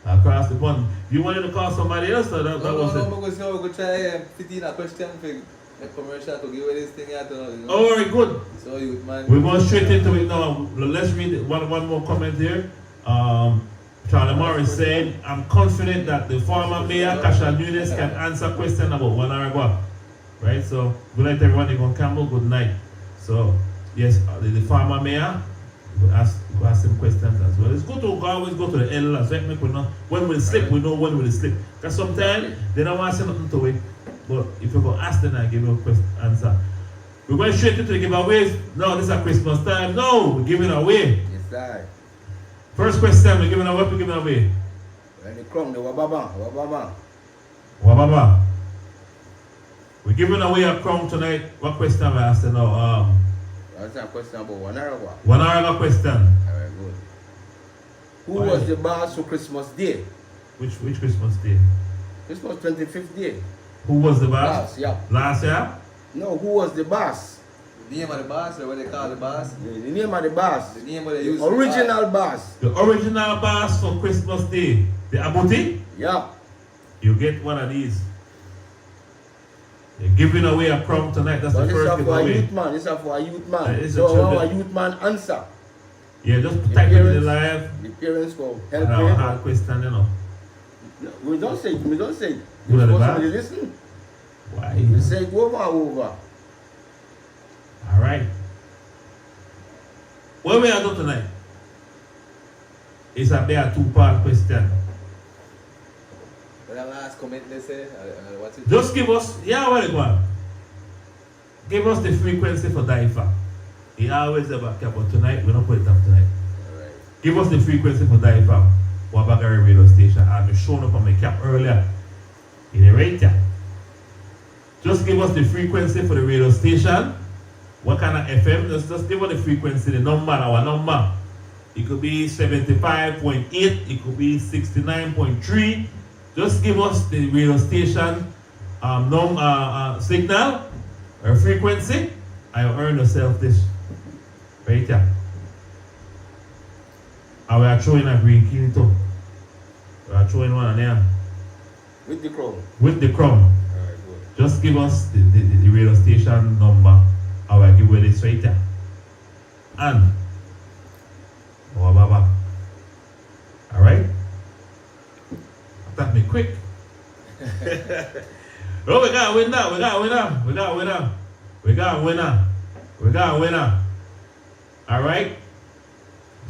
Across the pond. You wanted to call somebody else, or that was it? No, because we could try fit in a question for the commercial to give away this thing out. Oh, very good. So youth man. We're going straight into it now. Let's read one more comment here. Charlie Morris said, I'm confident that the former mayor, Kasha Nunes, can answer question about 1 hour ago. Right? So, good night everyone. Yvonne Campbell, good night. So, yes, the former mayor, we ask him questions as well. It's good to always go to the elders. Right? Make we know when we'll slip, we know when we'll slip. Because sometimes they don't want to say nothing to it. But if you go ask them, I give you a question answer. We're going straight into the giveaways. No, this is a Christmas time. No, we're giving away. Yes, I. First question, we're giving away. We're giving away. And the crown, the wababa. Wababa. We're giving away a crown tonight. What question we asking now? That's a question about 1 hour ago. 1 hour ago question. All right, good. Who Why? was the boss for Christmas Day? Which Christmas day? Christmas 25th day. Who was the boss? Boss, yeah. Last year? No, who was the boss? The name of the boss, or what they call the boss? The name of the boss. The name of the use. Original boss. The original boss for Christmas day. The Abuti? Yeah. You get one of these. You're giving away a crown tonight. That's But the this is first for a giveaway. youth man. This is for a youth man. It's a So children. our youth man answer. Yeah, just The type it in the parents- live. The parents go And our help hard question, you know. me. We don't say it. We don't say it. You You're are the supposed to boss? listen. Why? We say it over and over. All right. What we are doing tonight? It's a bare two-part question. But the last comment they say, what's it? Just give us, what it was. Give us the frequency for Daifa. He always have a cap, but tonight we don't put it up tonight. Alright. Give us the frequency for Daifa. Wabagari radio station. I've been showing up on my cap earlier. In the radio. Just give us the frequency for the radio station. What kind of FM? Just give us the frequency, the number, our number. It could be 75.8, it could be 69.3. Just give us the radio station signal or frequency. I will earn yourself this. Right here. And we are throwing a green key too. We are throwing one on there. With the crown. With the crown. Alright, good. Just give us the radio station number. I will give you this right here. And Baba. Alright? Attack me quick. Oh, we got a winner. We got a winner. We got a winner. We got a winner. We got a winner. Alright?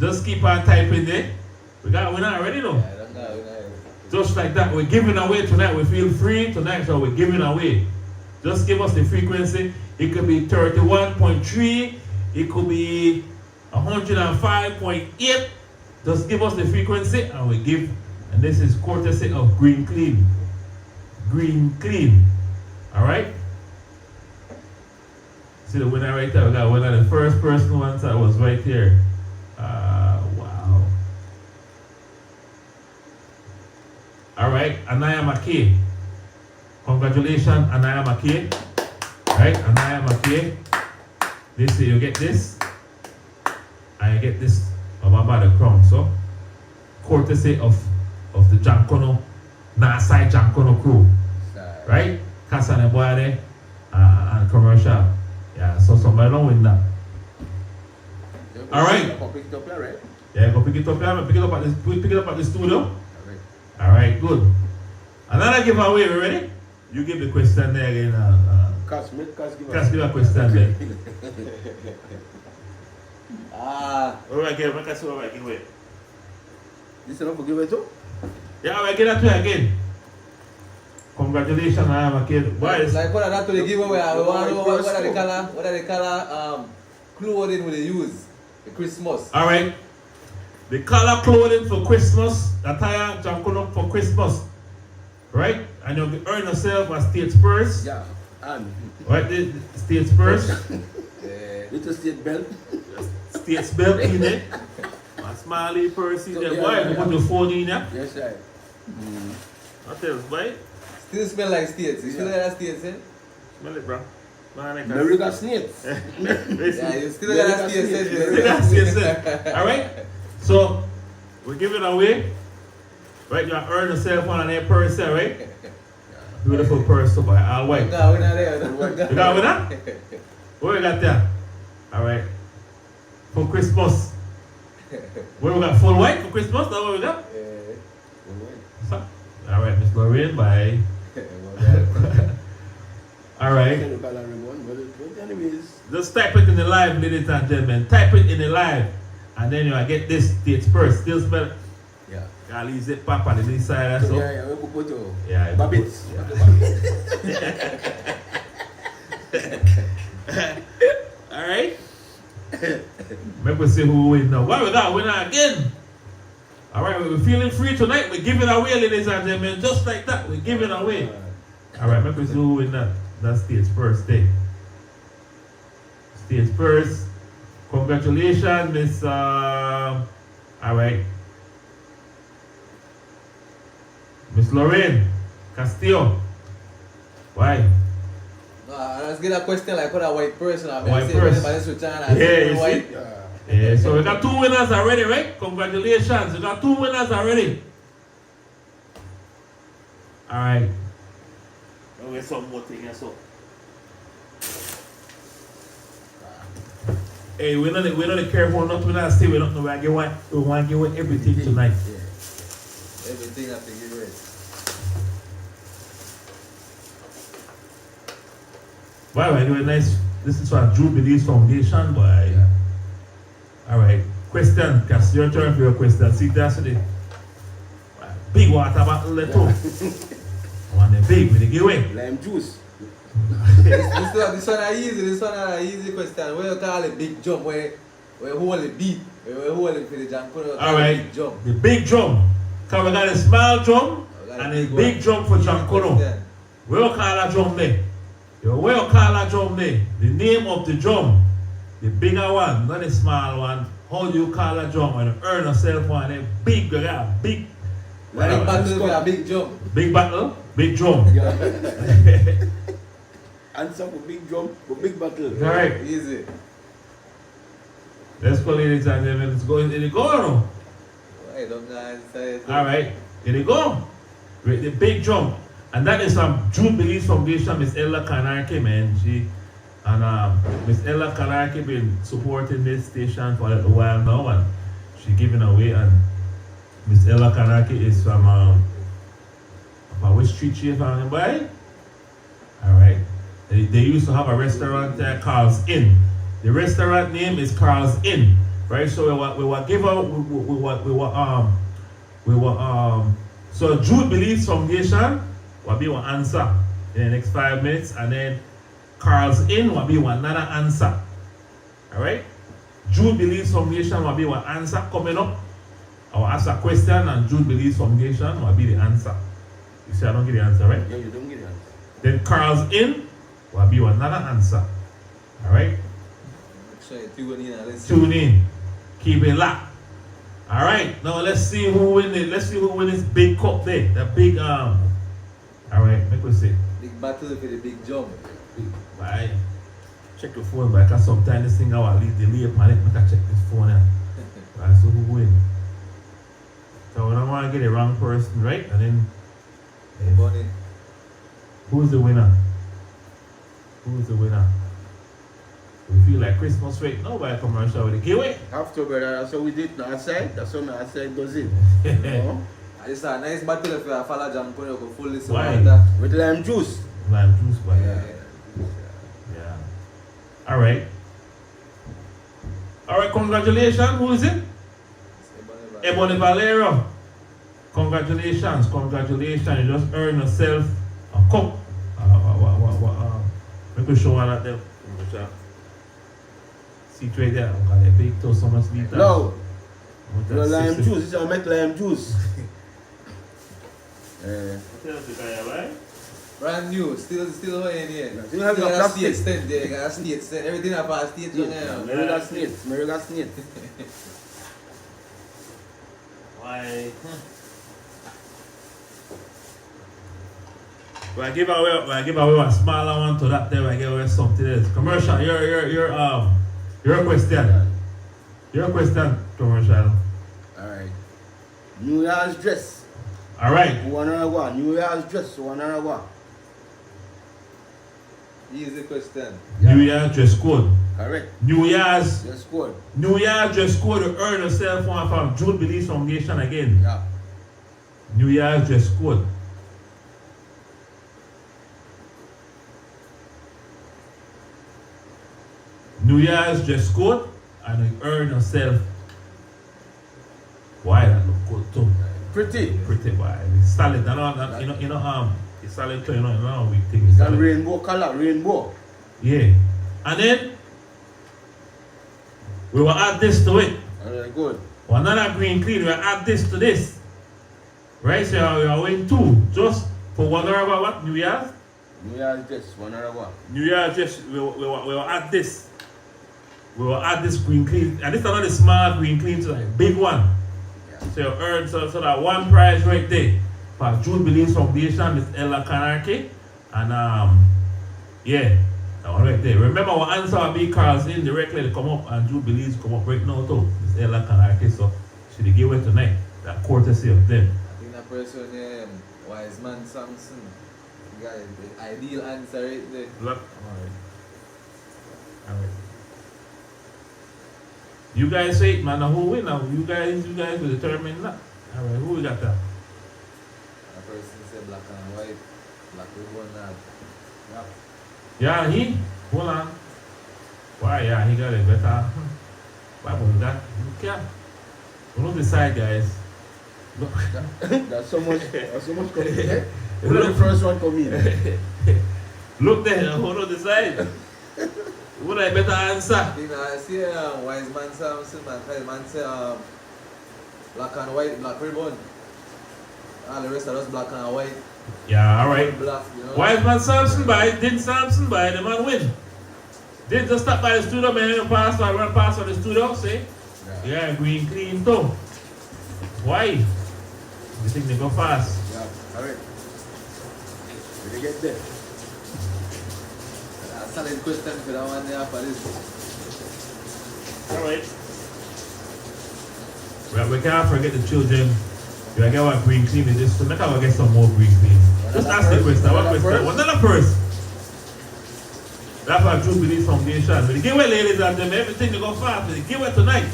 Just keep on typing there. We got a winner already though. Yeah, that's not. Just like that, we're giving away tonight. We feel free tonight, so we're giving away. Just give us the frequency. It could be 31.3. It could be 105.8. Just give us the frequency and we give. And this is courtesy of Green Clean. Green Clean. Alright? See the winner right there? We got one of the first person who answered was right here. Wow. Alright, Anaya McKay. Congratulations, Anaya McKay. Right, Anaya McKay. This you get this. And you get this about the crown. So courtesy of the Jankono, Nasai Jankono crew. Right? Kasane Boyade and commercial. Yeah, so somebody don't win that. Alright. Pick it up, right? Yeah, go pick it up here. Pick it up at the studio. Alright, good. Another giveaway, we ready? You give the question there again. Cass give a question there. Alright, give away. This is not for giveaway too? Yeah, I get that to you again. Congratulations, I am a kid. Boys. Like what are that to the giveaway? I want to know what are the color clothing will they use? The Christmas. Alright. The color clothing for Christmas, attire Jankono for Christmas. Right? And you earn yourself a state purse. Yeah. And Right? The state purse. little state belt. State belt in there. A small purse in there. Yeah, Boy, yeah, you put yeah. your phone in there. Yes, right. What else, boy? Still smell like states. You still like that states, eh? Smell it, bro. Man, I can- America snakes. Yeah, you still like that states, eh? That's it. Alright? So, we're giving away. Right? You earn yourself one of their purse there, right? Beautiful purse, so boy. All white. No, we're not there. You got with that? What we got there? Alright. For Christmas. What we got? Full white for Christmas? That's what we got? Alright, Miss Lorraine, bye. Alright. But anyways, Just type it in the live, ladies and gentlemen. Type it in the live. And then you get this states first. Still spell. yeah. I'll use it pop on the inside. So. Yeah, we could put to Yeah, it Babbitts. Alright. Maybe we see who win now. What we got? Winner again. Alright, we're feeling free tonight. We're giving away, ladies and gentlemen. Just like that, we're giving away. Alright, maybe we see who win that. That's stage first day. Stage first. Congratulations, Miss. Alright. Miss Lorraine Castillo. Why? Let's get a question like what a white person. I mean, White say, person. Yeah, you white. see? Yeah, so we got 2 winners already, right? Congratulations. We got 2 winners already. Alright. Now we have some more thing here, so. Hey, we're not careful not to say we don't know where we want to give away everything tonight. Everything have to give away. Wow, we're doing nice. This is for Jubilee's Foundation, boy. Yeah. Alright. Question, because your turn for your question. See, that's the big water bottle there too. One the big with the giveaway. Lime juice. This one is easy question. What you call a big jump? Where hold the beat? Where hold it for the jump? Alright. Big jump. The big drum. Because we got a small drum and a big drum for Jankono. Where you call that drum there? Where you call that drum there? The name of the drum. The bigger one, not the small one. How do you call that drum when you earn yourself one? A big, big. Big battle with a big jump. Big battle, big drum. Answer for big drum, for big battle. Alright. Easy. Let's go, ladies and gentlemen. Let's go. Here they go now. I don't know answer it. Alright. Here they go. With the big drum. And that is from Jubilee's Foundation, Miss Ella Kanarke, man. Miss Ella Kanarke been supporting this station for a little while now, and she giving away. And Miss Ella Kanarke is from which street she is from, by? Alright. They used to have a restaurant there, Carl's Inn. The restaurant name is Carl's Inn, right? So so Jubilee's Foundation will be one answer in the next 5 minutes, and then Carl's Inn will be one another answer. Alright? Jubilee's Foundation will be one answer coming up. I will ask a question and Jubilee's Foundation will be the answer. You see, I don't get the answer, right? Yeah, you don't get the answer. Then Carl's Inn will be another answer. Alright? Tune in and listen. Tune in. Keep it locked. All right, now let's see who win it. Let's see who win this big cup there. That big All right, make we see. Big battle for the big jump. Bye. Check your phone, but because sometimes this thing I will leave delay upon it. Make I check this phone out. Right, so who win? So we don't want to get the wrong person, right? And then Bunny. who's the winner? Who's the winner? We feel like Christmas right now by a commercial with the giveaway. Have to, brother. That's what we did last side. That's what I said does it. You know? And it's a nice battle if you follow Jam Kone, you can full listen Why? to that. With lime juice. Lime juice, but Yeah. yeah. All right. All right, congratulations. Who is it? Ebony Valero. Congratulations, congratulations. You just earned yourself a cup. Make me show one of them. See it right there. Got a big toe, so much liter. No. Want that Your lime 60. juice. This is how I make lime juice. Brand new, still in here. Still have your got a plastic. state stand there, you got a state stand. Everything have a state on there. Mary got snake. Mary got snake. Why? I give away a smaller one to that there. I give away something else. Commercial. Your question. Your question. Commercial. All right. New Year's dress. All right. One another one. New Year's dress. One another one. Easy question. New Year's dress code. Correct. New Year's Dress code. dress code to earn yourself one from Jude Belize Foundation again. Yeah. New Year's dress code. New Year's dress code and you earn yourself. Why that look good too? Pretty. Pretty why? It's solid. It's solid too, we think it's That solid. rainbow color. Rainbow. Yeah. And then we will add this to it. All right. Good. Another green clean, we will add this to this. Right? So we are winning two. Just for whatever what? New Year's? New Year's dress. One another one. New Year's just we will add this. We will add this green clean. And this is not a small green clean, so like big one. Yeah. So you earn so that one prize right there. For Jude Belize Foundation, Miss Ella Kanarki. And yeah. That one right there. Remember our answer will be Carl's in directly to come up and Jude Belize come up right now too. Miss Ella Kanarki. So she give it tonight. That courtesy of them. I think that person named Wiseman Samson. You got the ideal answer right there. Look. Alright. You guys say it, man. Now who win now? You guys will determine that. Alright, who we got that? That person said black and white. Black ribbon that. Yeah, he? Hold on. Why, yeah, he got it better. Why was that? You can't. We don't decide, guys. Look. That's so much. That's so much coming. Who the first one come in? Look there, who don't decide? Would I better answer? I think I see Wiseman Samson, man say black and white, black ribbon. All the rest are just black and white. Yeah, alright. Black, you know. Wiseman Samson by, did Samson by, the man win. Did just stop by the studio, man, run past on the studio, see? Yeah, green clean too. Why? You think they go fast? Yeah. All right. Did they get there? A solid question for that one there for this. Alright. Well, we can't forget the children. You gotta get one green clean in this, so make sure we get some more green clean. Just ask the question. What question? Another person. That's why Jude Belize Foundation. When they give away, ladies and gentlemen, everything they go fast. When they give away tonight.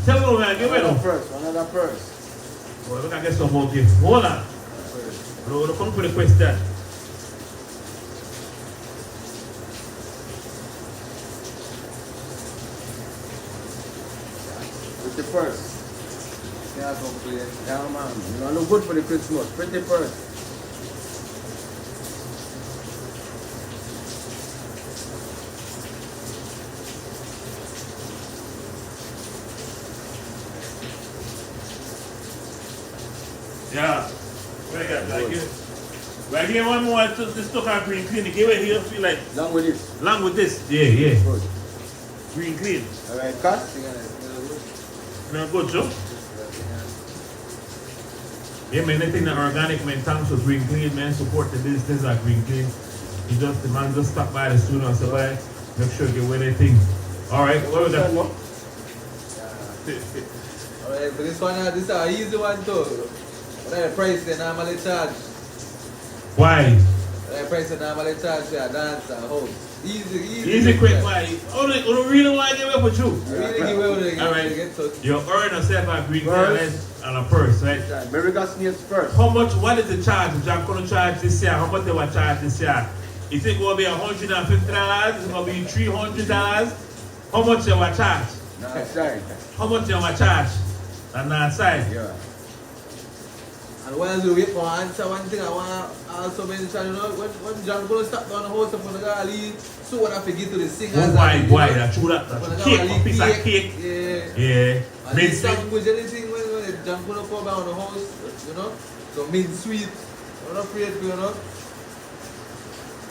Tell them when I give away them. Another purse. Well, we can get some more gifts. Hold on. We'll come for the question. With the purse. Can't complain. Yeah, man. You know, look good for the Christmas. Pretty purse. Yeah. What I got? Well, I give one more to this stock of green clean. Give it here, feel like. Along with this. Along with this. Yeah, yeah. Good. Green clean. All right, cut. I think it's good. No good, Joe. Yeah, man, anything that organic, man, thanks for Green Clean, man. Support the business at Green Clean. The man just stop by the studio and say, bye. Make sure you get with anything. Alright, what was that? Alright, for this one, this is an easy one too. What are the price they normally charge? Why? What are the price they normally charge for a dance and house? Easy, quick, why? You don't really want to give up with you. Really give away with Alright, get to. you earn yourself a Green Clean and a purse, right? America Sneers first. How much, what is the charge? The Jack gonna charge this year? How much they will charge this year? Is it going to be $150? Is it going to be $300? How much you will charge? Nah, side. How much you will charge? On that side? Yeah. And while we wait for answer, one thing I want to also mention, you know, when John Bull stop down the house for the guy, so when I forget to the singers. Why, that's true, that's cake, a piece of cake. Yeah. And Mint this sweet. language, anything when John Bull come down the house, you know, so mint sweet. I'm not afraid to, you know,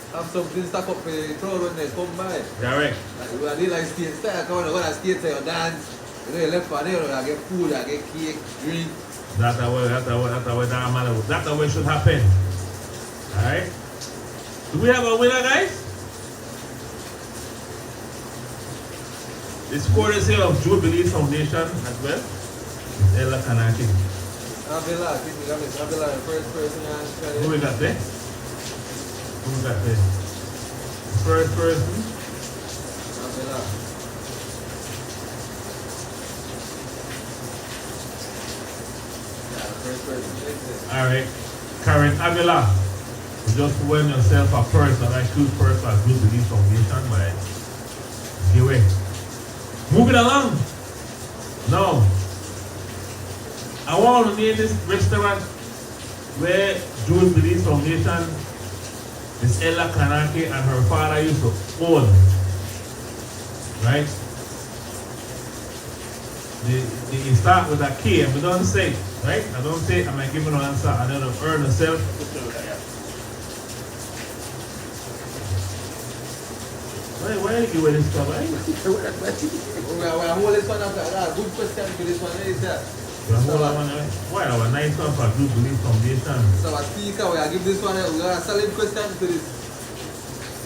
have something stuck up in the crowd when they come by. Correct. Like, we are like state style, come on, go to state style, dance. You know, you left for there, you get food, you get cake, drink. That's the way it should happen. Alright? Do we have a winner, guys? This courtesy of Jubilee Foundation as well. Ella Kanaki. Avila, the first person answer. Who we got there? Who we got there? First person. Avila. Alright. Karen Avila. You just win yourself a purse, a nice shoes purse for Jubilee Foundation, but give away. Move it along. No. I want to name this restaurant where Jubilee Foundation, Miss Ella Kanaki and her father used to own. Right? They start with a K, and we don't say, right? I don't say, am I giving an answer? I don't earn myself. Why are you giving this stuff, right? We are hold this one after that. Good question to this one, is that? Why our nice one for Jubilee Foundation? So our speaker, we are give this one, we are a solid question to this.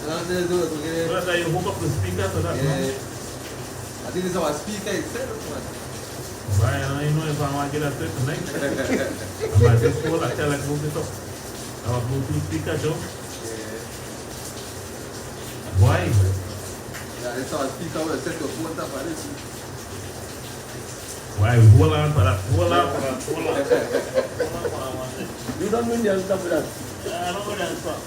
But you hook up the speaker to that, no? I think this is our speaker itself, man. Why, I don't know if I want to get that straight tonight. I might just hold, I tell like move it up. Our Bluetooth speaker, Joe. Why? Yeah, it's our speaker, we'll set your phone up for this. Why? Hold on for that. Hold on for that. Hold on. You don't win the answer for that. I don't know that stuff.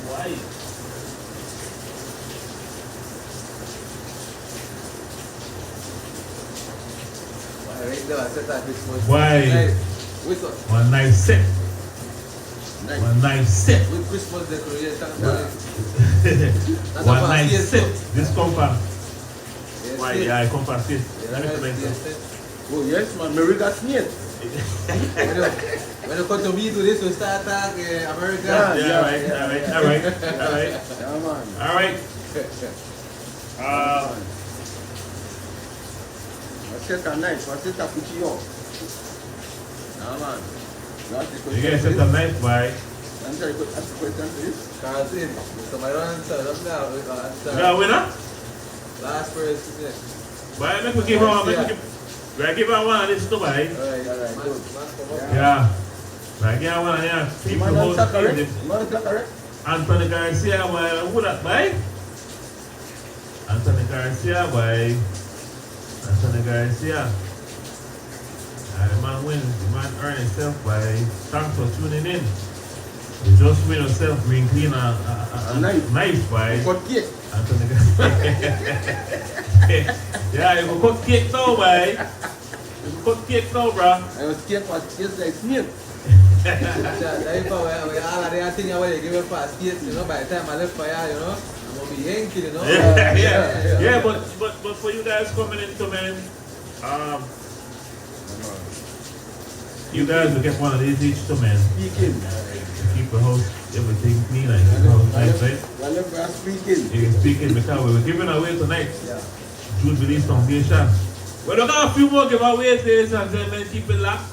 Why? Why? Which one? One nice set. Nice. One nice set. With Christmas decoration. One nice set. This come from. Yes, Why? yes. Yeah, I come from this. Let me Yes, explain yes, something. yes. Oh yes, man. America Sneers. When you come to me to this, we start talking America. Yeah. Yeah, all right. Yeah, man. All right. What's it a knife? What's it a kuchiyo? Yeah, man. That's the You guys question. set a knife by. Answer the question, please. Carl's in. So my answer, You got a winner? last person, yeah. Why make we give her? We give her one of this too, boy. Alright, good. Yeah. Like yeah, one of them people Man, who answer correct. hold Man, answer correct. Anthony Garcia, boy, who that boy? Anthony Garcia, boy. Anthony Garcia. The man wins, the man earns himself by thanks for tuning in. You just win yourself Green Clean a knife by Cut cake. Anthony Garcia. Yeah, you go cut cake now, boy. You go cut cake now, bro. I was cake was just like Sneers. Therefore, we all of the thing I want to give up for states, you know, by the time I left for y'all, you know, I'm going to be Yankee, you know. Yeah, but for you guys coming into man, you guys will get one of these each to man. Speaking. Keep the house, everything clean and keep the house nice, right? Whenever I'm speaking. You can speak in because we were giving away tonight Yeah. Jubilee Foundation We're looking at a few more giveaways, ladies and gentlemen. Keep it locked.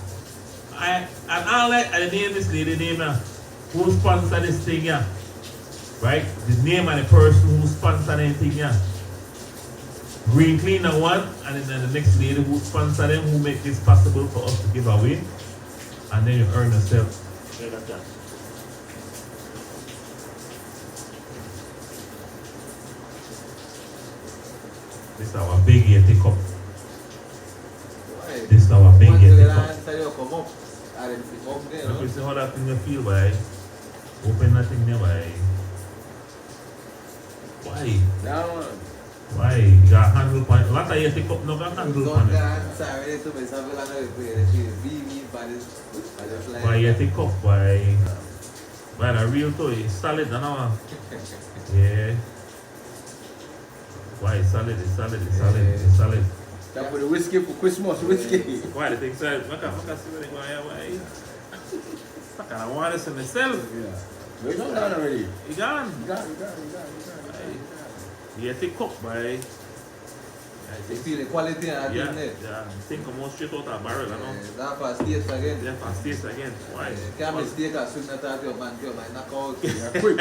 And I'll let the name this lady name now. Who sponsored this thing here? Right? The name of the person who sponsored anything here. Green Cleaner one, and then the next lady who sponsored them, who make this possible for us to give away. And then you earn yourself. This is our big Yeti cup. This is our big Yeti cup. Look, you see how that thing you feel, boy. Open that thing there, boy. Why? That one. Why? You got handle point. A lot of Yeti cup no got handle point. Why Yeti cup, why? Why the real toy? It's solid, you know? Yeah. Why it's solid, it's solid, it's solid, it's solid. That for the whiskey for Christmas, whiskey. Why the thing said, I can't see what they go here, why? I can't want this in myself. Yeah. But it's not gone already. You gone? You got it. Yeti cup, boy. You feel the quality and Yeah, everything yeah. Think come out straight out of a barrel, you know? that for states again. Yeah, for states again. Why? Can't mistake a swing that out your man, knock out. Yeah, quick.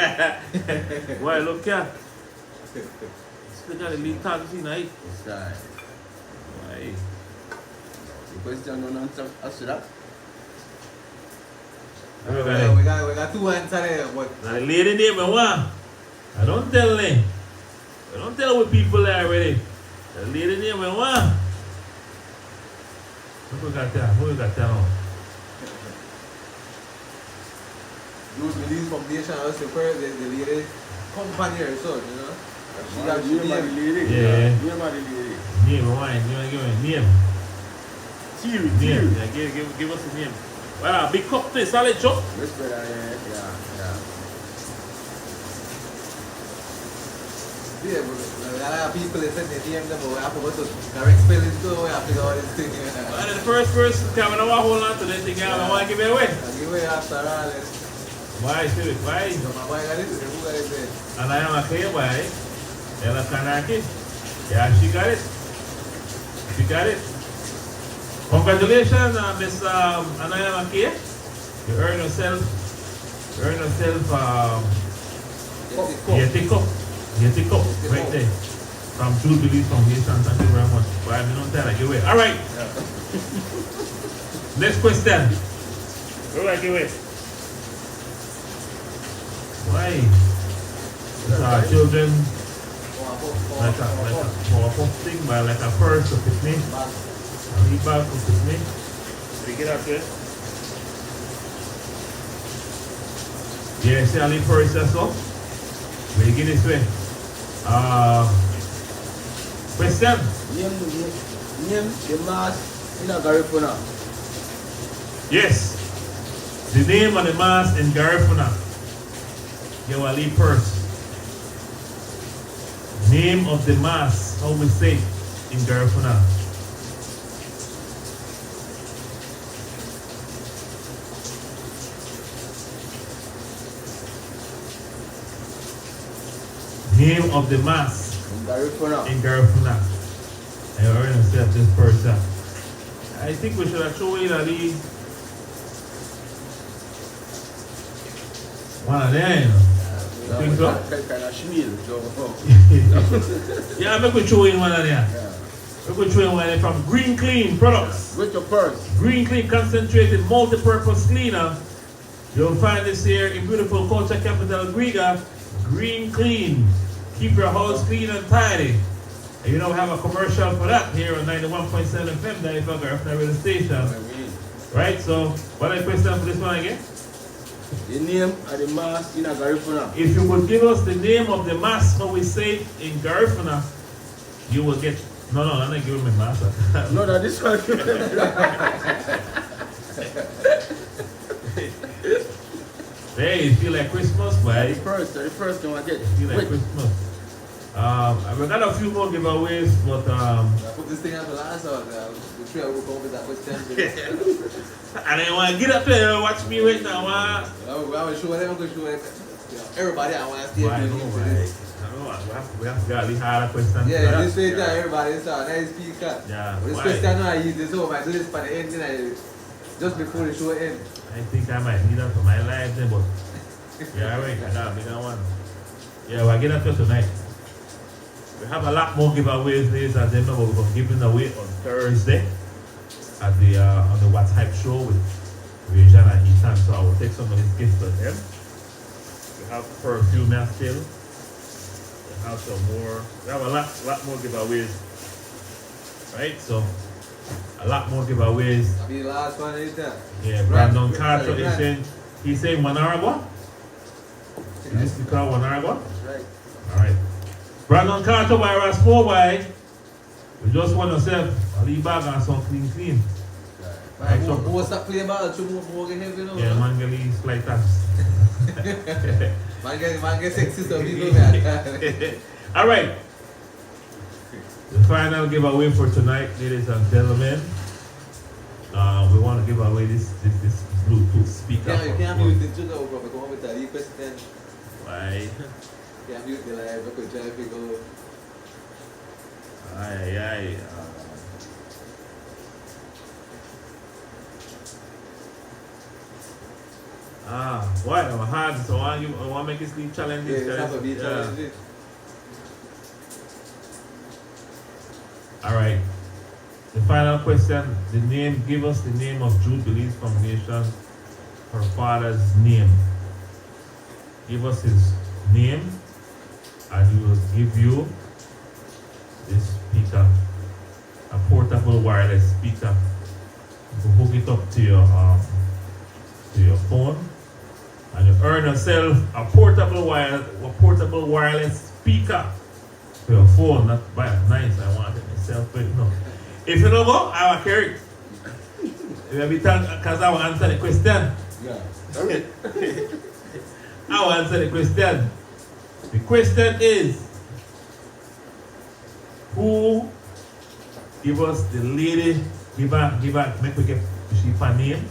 Why, look here. Still got the lead tags in, right? It's time. Why? The question on answer after that. We got two answers there, but Now the lady name I want. I don't tell them. I don't tell what people are already. The lady name I want. Who we got there? Who we got there now? those release from Nation was the first, the lady company or so, you know. She got you the lady. Yeah. You the lady. Name I want. You want to give me a name? Theory. Name. Yeah, give us a name. Well, a big cup to solid chop. Let's go down here. Yeah. Yeah, but a lot of people they said they name them, but I forgot to correct spelling too. We have to do all this thing. Well, the first person coming I want to hold on to this thing. I want to give it away. I'll give away after all this. Why, Philip? Why? So my boy got it, who got it there? And I am a clear boy. Ella Kanaki. Yeah, she got it. She got it. Congratulations, Miss Anaya Makia. You earn yourself Yeti cup right there. From Jubilee Foundation. Thank you very much. But I don't tell I give away. Alright. Next question. Who I give away? Why? It's our children like a thing by like a purse to fit me. A wee bag to fit me. Pick it up here. Yeah, see a little purse or so? We get this way. Question? Name the mass in a Garifuna. Yes. The name of the mass in Garifuna. Your Ali purse. Name of the mass, how we say in Garifuna. Name of the mass In Garifuna. in Garifuna. And you earn yourself this purse. I think we should have shown you Ali. One of them, you know. You think so? Kind of schmeal. Yeah, I'm going to show you one of them. Yeah. I'm going to show you one of them from Green Clean Products. With your purse. Green Clean Concentrated Multi-Purpose Cleaner. You'll find this here in beautiful culture capital Griga. Green Clean. Keep your house clean and tidy. And you know we have a commercial for that here on 91.7 FM, Daifa Garifuna Radio Station. Right, so what are the question for this one again? The name of the mass in a Garifuna. If you could give us the name of the mass how we say in Garifuna, you will get. No, I'm not giving me mass. No, that this one. Hey, you feel like Christmas, boy. The first one I get. Feel like Christmas. We got a few more giveaways, but I put this thing out the last one. The three will come with that question. I didn't want to get up there and watch me right now. I will show them, I'm going to show them. Everybody, I want to stay Why tuned no, into why? this. know we have to get the harder questions. Yeah, this way time, everybody, it's a nice speaker. Yeah. But this Why? question, I use this home, I do this for the end, just before the show ends. I think I might need that for my life then, but yeah, right, I got a bigger one. Yeah, we'll get that to tonight. We have a lot more giveaways, ladies and gentlemen, but we're giving away on Thursday at the on the What's Hype show with Rajan and Ethan. So I will take some of these gifts for them. We have perfume now still. We have some more. We have a lot more giveaways. Right? So a lot more giveaways. I'll be the last one, is that? Yeah, Brandon Carter is saying he's saying 1 hour ago. Is this the car 1 hour ago? That's right. Alright. Brandon Carter by Ras 4 by. We just want yourself a little bag and some clean. Man, Right, so- who stop playing ball, more get heavy, you know? Yeah, man, get these flight tax. Man get sexy, so people, man. Alright. The final giveaway for tonight, ladies and gentlemen. We want to give away this Bluetooth speaker. You can't mute the sugar over, but come on with the question. Why? You can't mute the live, you could try to figure out. Aye. Why? I'm hard, so I want to make it sleep Yeah, challenges. it's guys. not a beat Yeah. challenge. Alright. The final question, give us the name of Jubilee's Foundation, her father's name. Give us his name, and he will give you this speaker, a portable wireless speaker. You can hook it up to your phone, and you earn yourself a portable wireless speaker for your phone. Not buy it nice. I want it myself, but no. If you don't go, I will carry it. Every time, because I will answer the question. Yeah. I will answer the question. The question is, who give us the lady, give her, make we get she her name,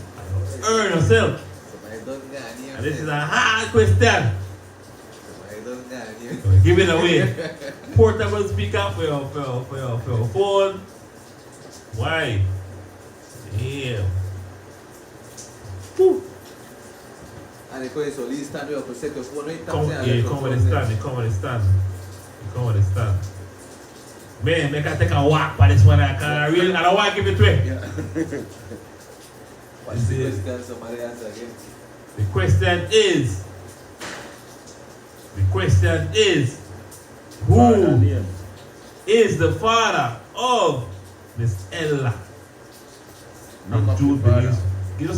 earn yourself. Somebody doesn't get any. And this is a hard question. Somebody doesn't get any. So give it away. Portable speaker for your phone. Why? Yeah. Whew. And the question is, so Lee stand up to set your phone right Come with the stand. Man, make I take a walk for this one. I don't want to give it to him. Yeah. What's the question? Somebody answer again. The question is, who is the father of Miss Ella Name from of the Jubilee's? father. Give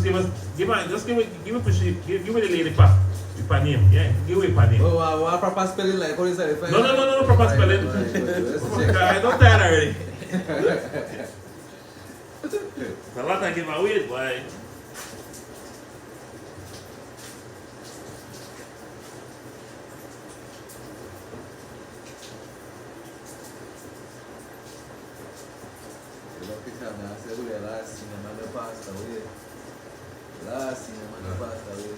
me the lady pa. With her name. Yeah, give me her name. Oh, what proper spelling like? What is that? No, proper spelling. Let's check. I don't tell her already. It's a lot of giveaways, boy. Last seen him and the passed away. Last seen him and the passed away.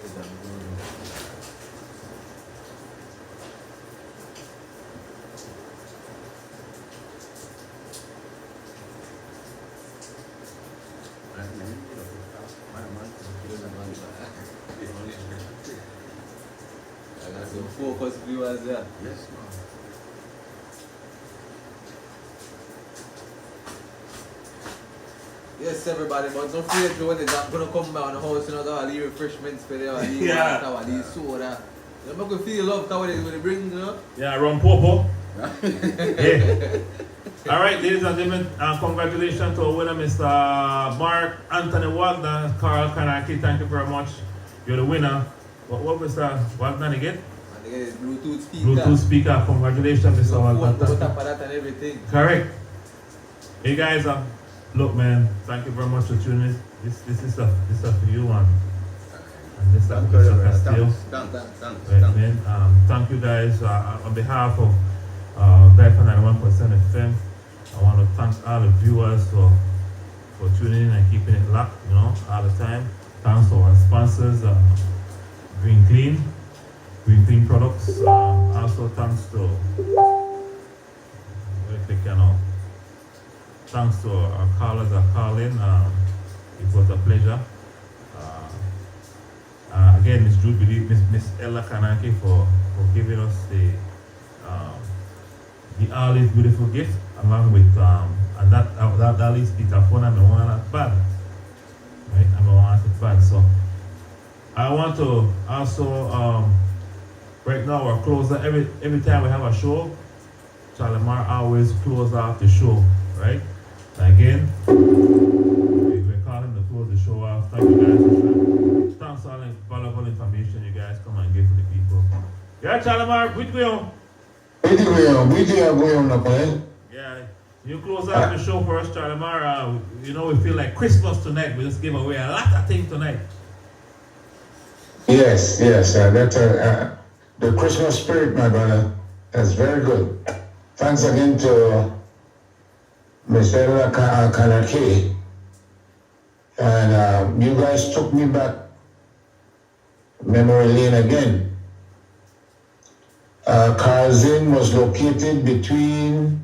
I got some focus viewers there. Yes, ma'am. Yes, everybody, but don't forget to when the jam gonna come down the house, you know, there are the refreshments for there, the Yeah. water, the soda. You make you feel love when they bring, you know. Yeah, Ron Popo. Yeah. All right, ladies and gentlemen, congratulations to our winner, Mr. Mark Anthony Wagner. Carl Kanaki, thank you very much. You're the winner. What Mr. Wagner again? And they get his Bluetooth speaker. Bluetooth speaker. Congratulations, Mr. So phone, Wagner. put up for that and everything. Correct. Hey guys, look, man, thank you very much for tuning in. This is stuff for you, man. And this stuff for Mr. Castillo. Thanks. Right, man. Thank you guys on behalf of Diaphan 91% FM. I want to thank all the viewers for tuning in and keeping it locked, you know, all the time. Thanks to our sponsors, Green Clean, Green Clean Products. Also thanks to thanks to our callers that call in. It was a pleasure. Again, Miss Jubilee, Miss Ella Kanaki for giving us the always beautiful gift, along with and that is Peter Phone and the one at bad. Right? And the one at bad. So I want to also right now our closer every time we have a show, Charlie Mar always close off the show, right? Again, we're calling to close the show off. Thank you guys. Thanks for all the valuable information you guys come and give to the people. Yeah, Charlie Mar, which way on? Yeah, you close out the show for us, Charlie Mar. We feel like Christmas tonight. We just give away a lot of things tonight. Yes. That's the Christmas spirit, my brother. That's very good. Thanks again to Mr. Kanaki. And you guys took me back memory lane again. Karzin was located between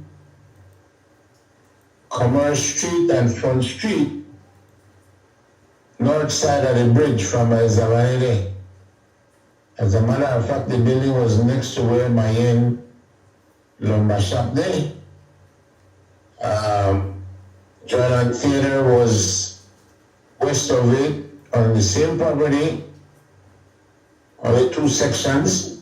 Commerce Street and Front Street, north side of the bridge from Zavanide. As a matter of fact, the building was next to where my lumber shop there. Jordan Theater was west of it on the same property, only two sections.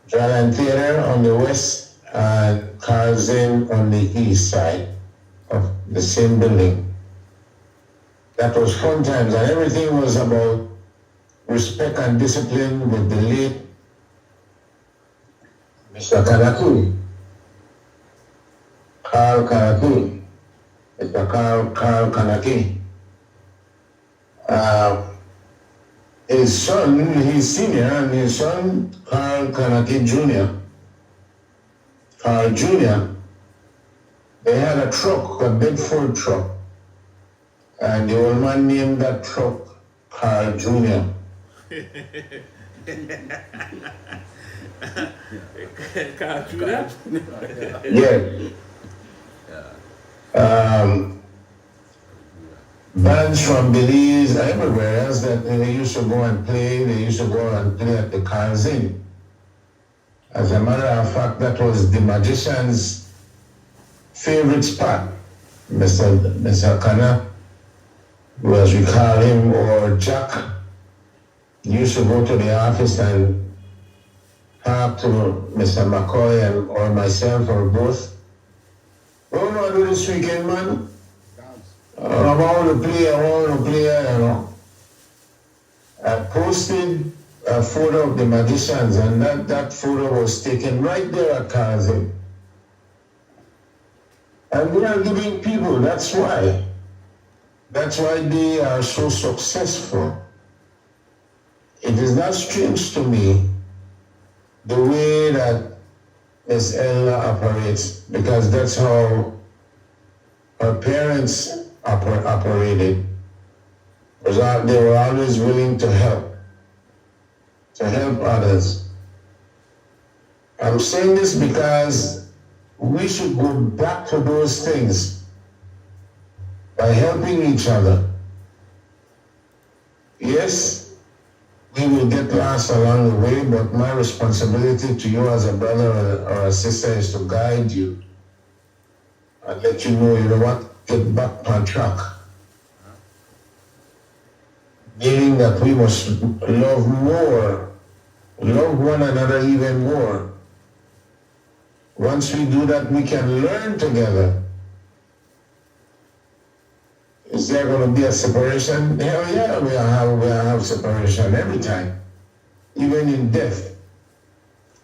Jordan Theater on the west and Karzin on the east side of the same building. That was fun times, and everything was about respect and discipline with the late Mr. Kanaki. Carl Kanaki. Mr. Carl Kanaki. His son, he's senior, and his son, Carl Kanaki Jr. Carl Jr., they had a truck, a big Ford truck, and the old man named that truck Carl Jr. Carl Jr.? Yeah. Bands from Belize, everywhere else that they used to go and play, at the Karzin. As a matter of fact, that was the magician's favorite spot. Mr. Kana, as we call him, or Jack, used to go to the office and talk to Mr. McCoy or myself or both. What do I do this weekend, man? I want to play, I posted a photo of the magicians, and that photo was taken right there at Karzin. And we are giving people, that's why they are so successful. It is not strange to me the way that Ms. Ella operates, because that's how her parents operated. They were always willing to help others. I'm saying this because we should go back to those things by helping each other. Yes, we will get lost along the way, but my responsibility to you as a brother or a sister is to guide you and let you know what, get back on track. Meaning that we must love one another even more. Once we do that, we can learn together. Is there going to be a separation? Hell yeah, we'll have separation every time, even in death.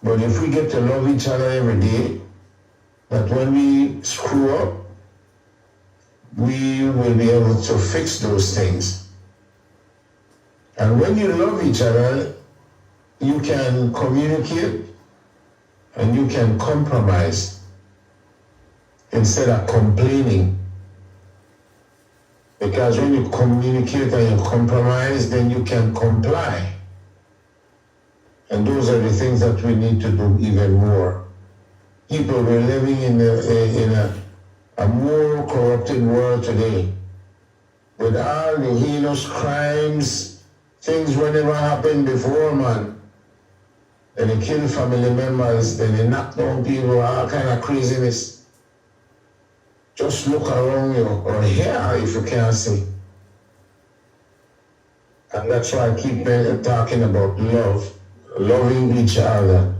But if we get to love each other every day, that when we screw up, we will be able to fix those things. And when you love each other, you can communicate and you can compromise instead of complaining. Because when you communicate and you compromise, then you can comply. And those are the things that we need to do even more. People, we're living in a more corrupted world today. With all the heinous crimes, things will never happened before, man. And they kill family members, and they knock down people, all kind of craziness. Just look around you, or here if you can't see. And that's why I keep talking about love, loving each other.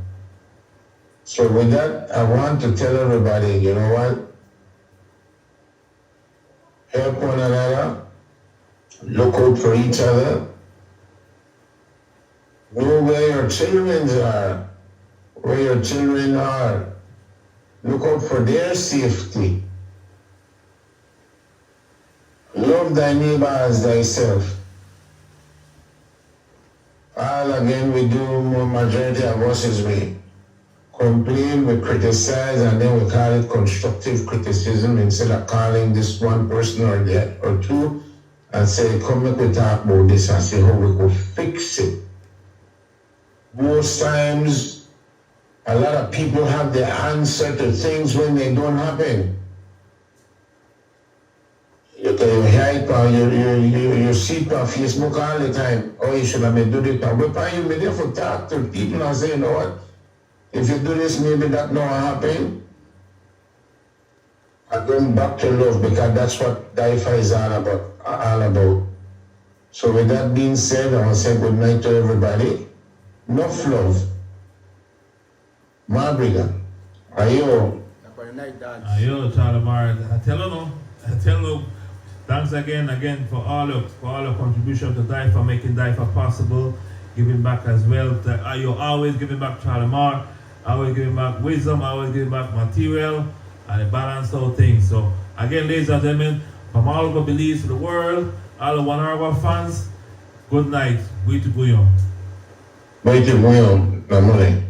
So with that, I want to tell everybody, you know what? Help one another, look out for each other, know where your children are, look out for their safety. Love thy neighbor as thyself. All again we do, majority of us is we complain, we criticize, and then we call it constructive criticism instead of calling this one person or two and say, come make we talk about this and see how we could fix it. Most times, a lot of people have the answer to things when they don't happen. You hear it on you see it on Facebook all the time. Oh, you should have been doing it. But you be there for talk to people and say, you know what? If you do this, maybe that not happen. I'm going back to love because that's what DIFA is all about. So with that being said, I want to say good night to everybody. Enough love. Mabriga. Ayo. Ayo, Charlie Mar. I tell you, thanks again for all your contribution to DIFA, making DIFA possible, giving back as well. Ayo always giving back, Charlie Mar, always giving back wisdom, always giving back material, and a balanced out things. So again, ladies and gentlemen, from all who believes in the world, all the 1 hour fans, good night. We to Guyon. Namole.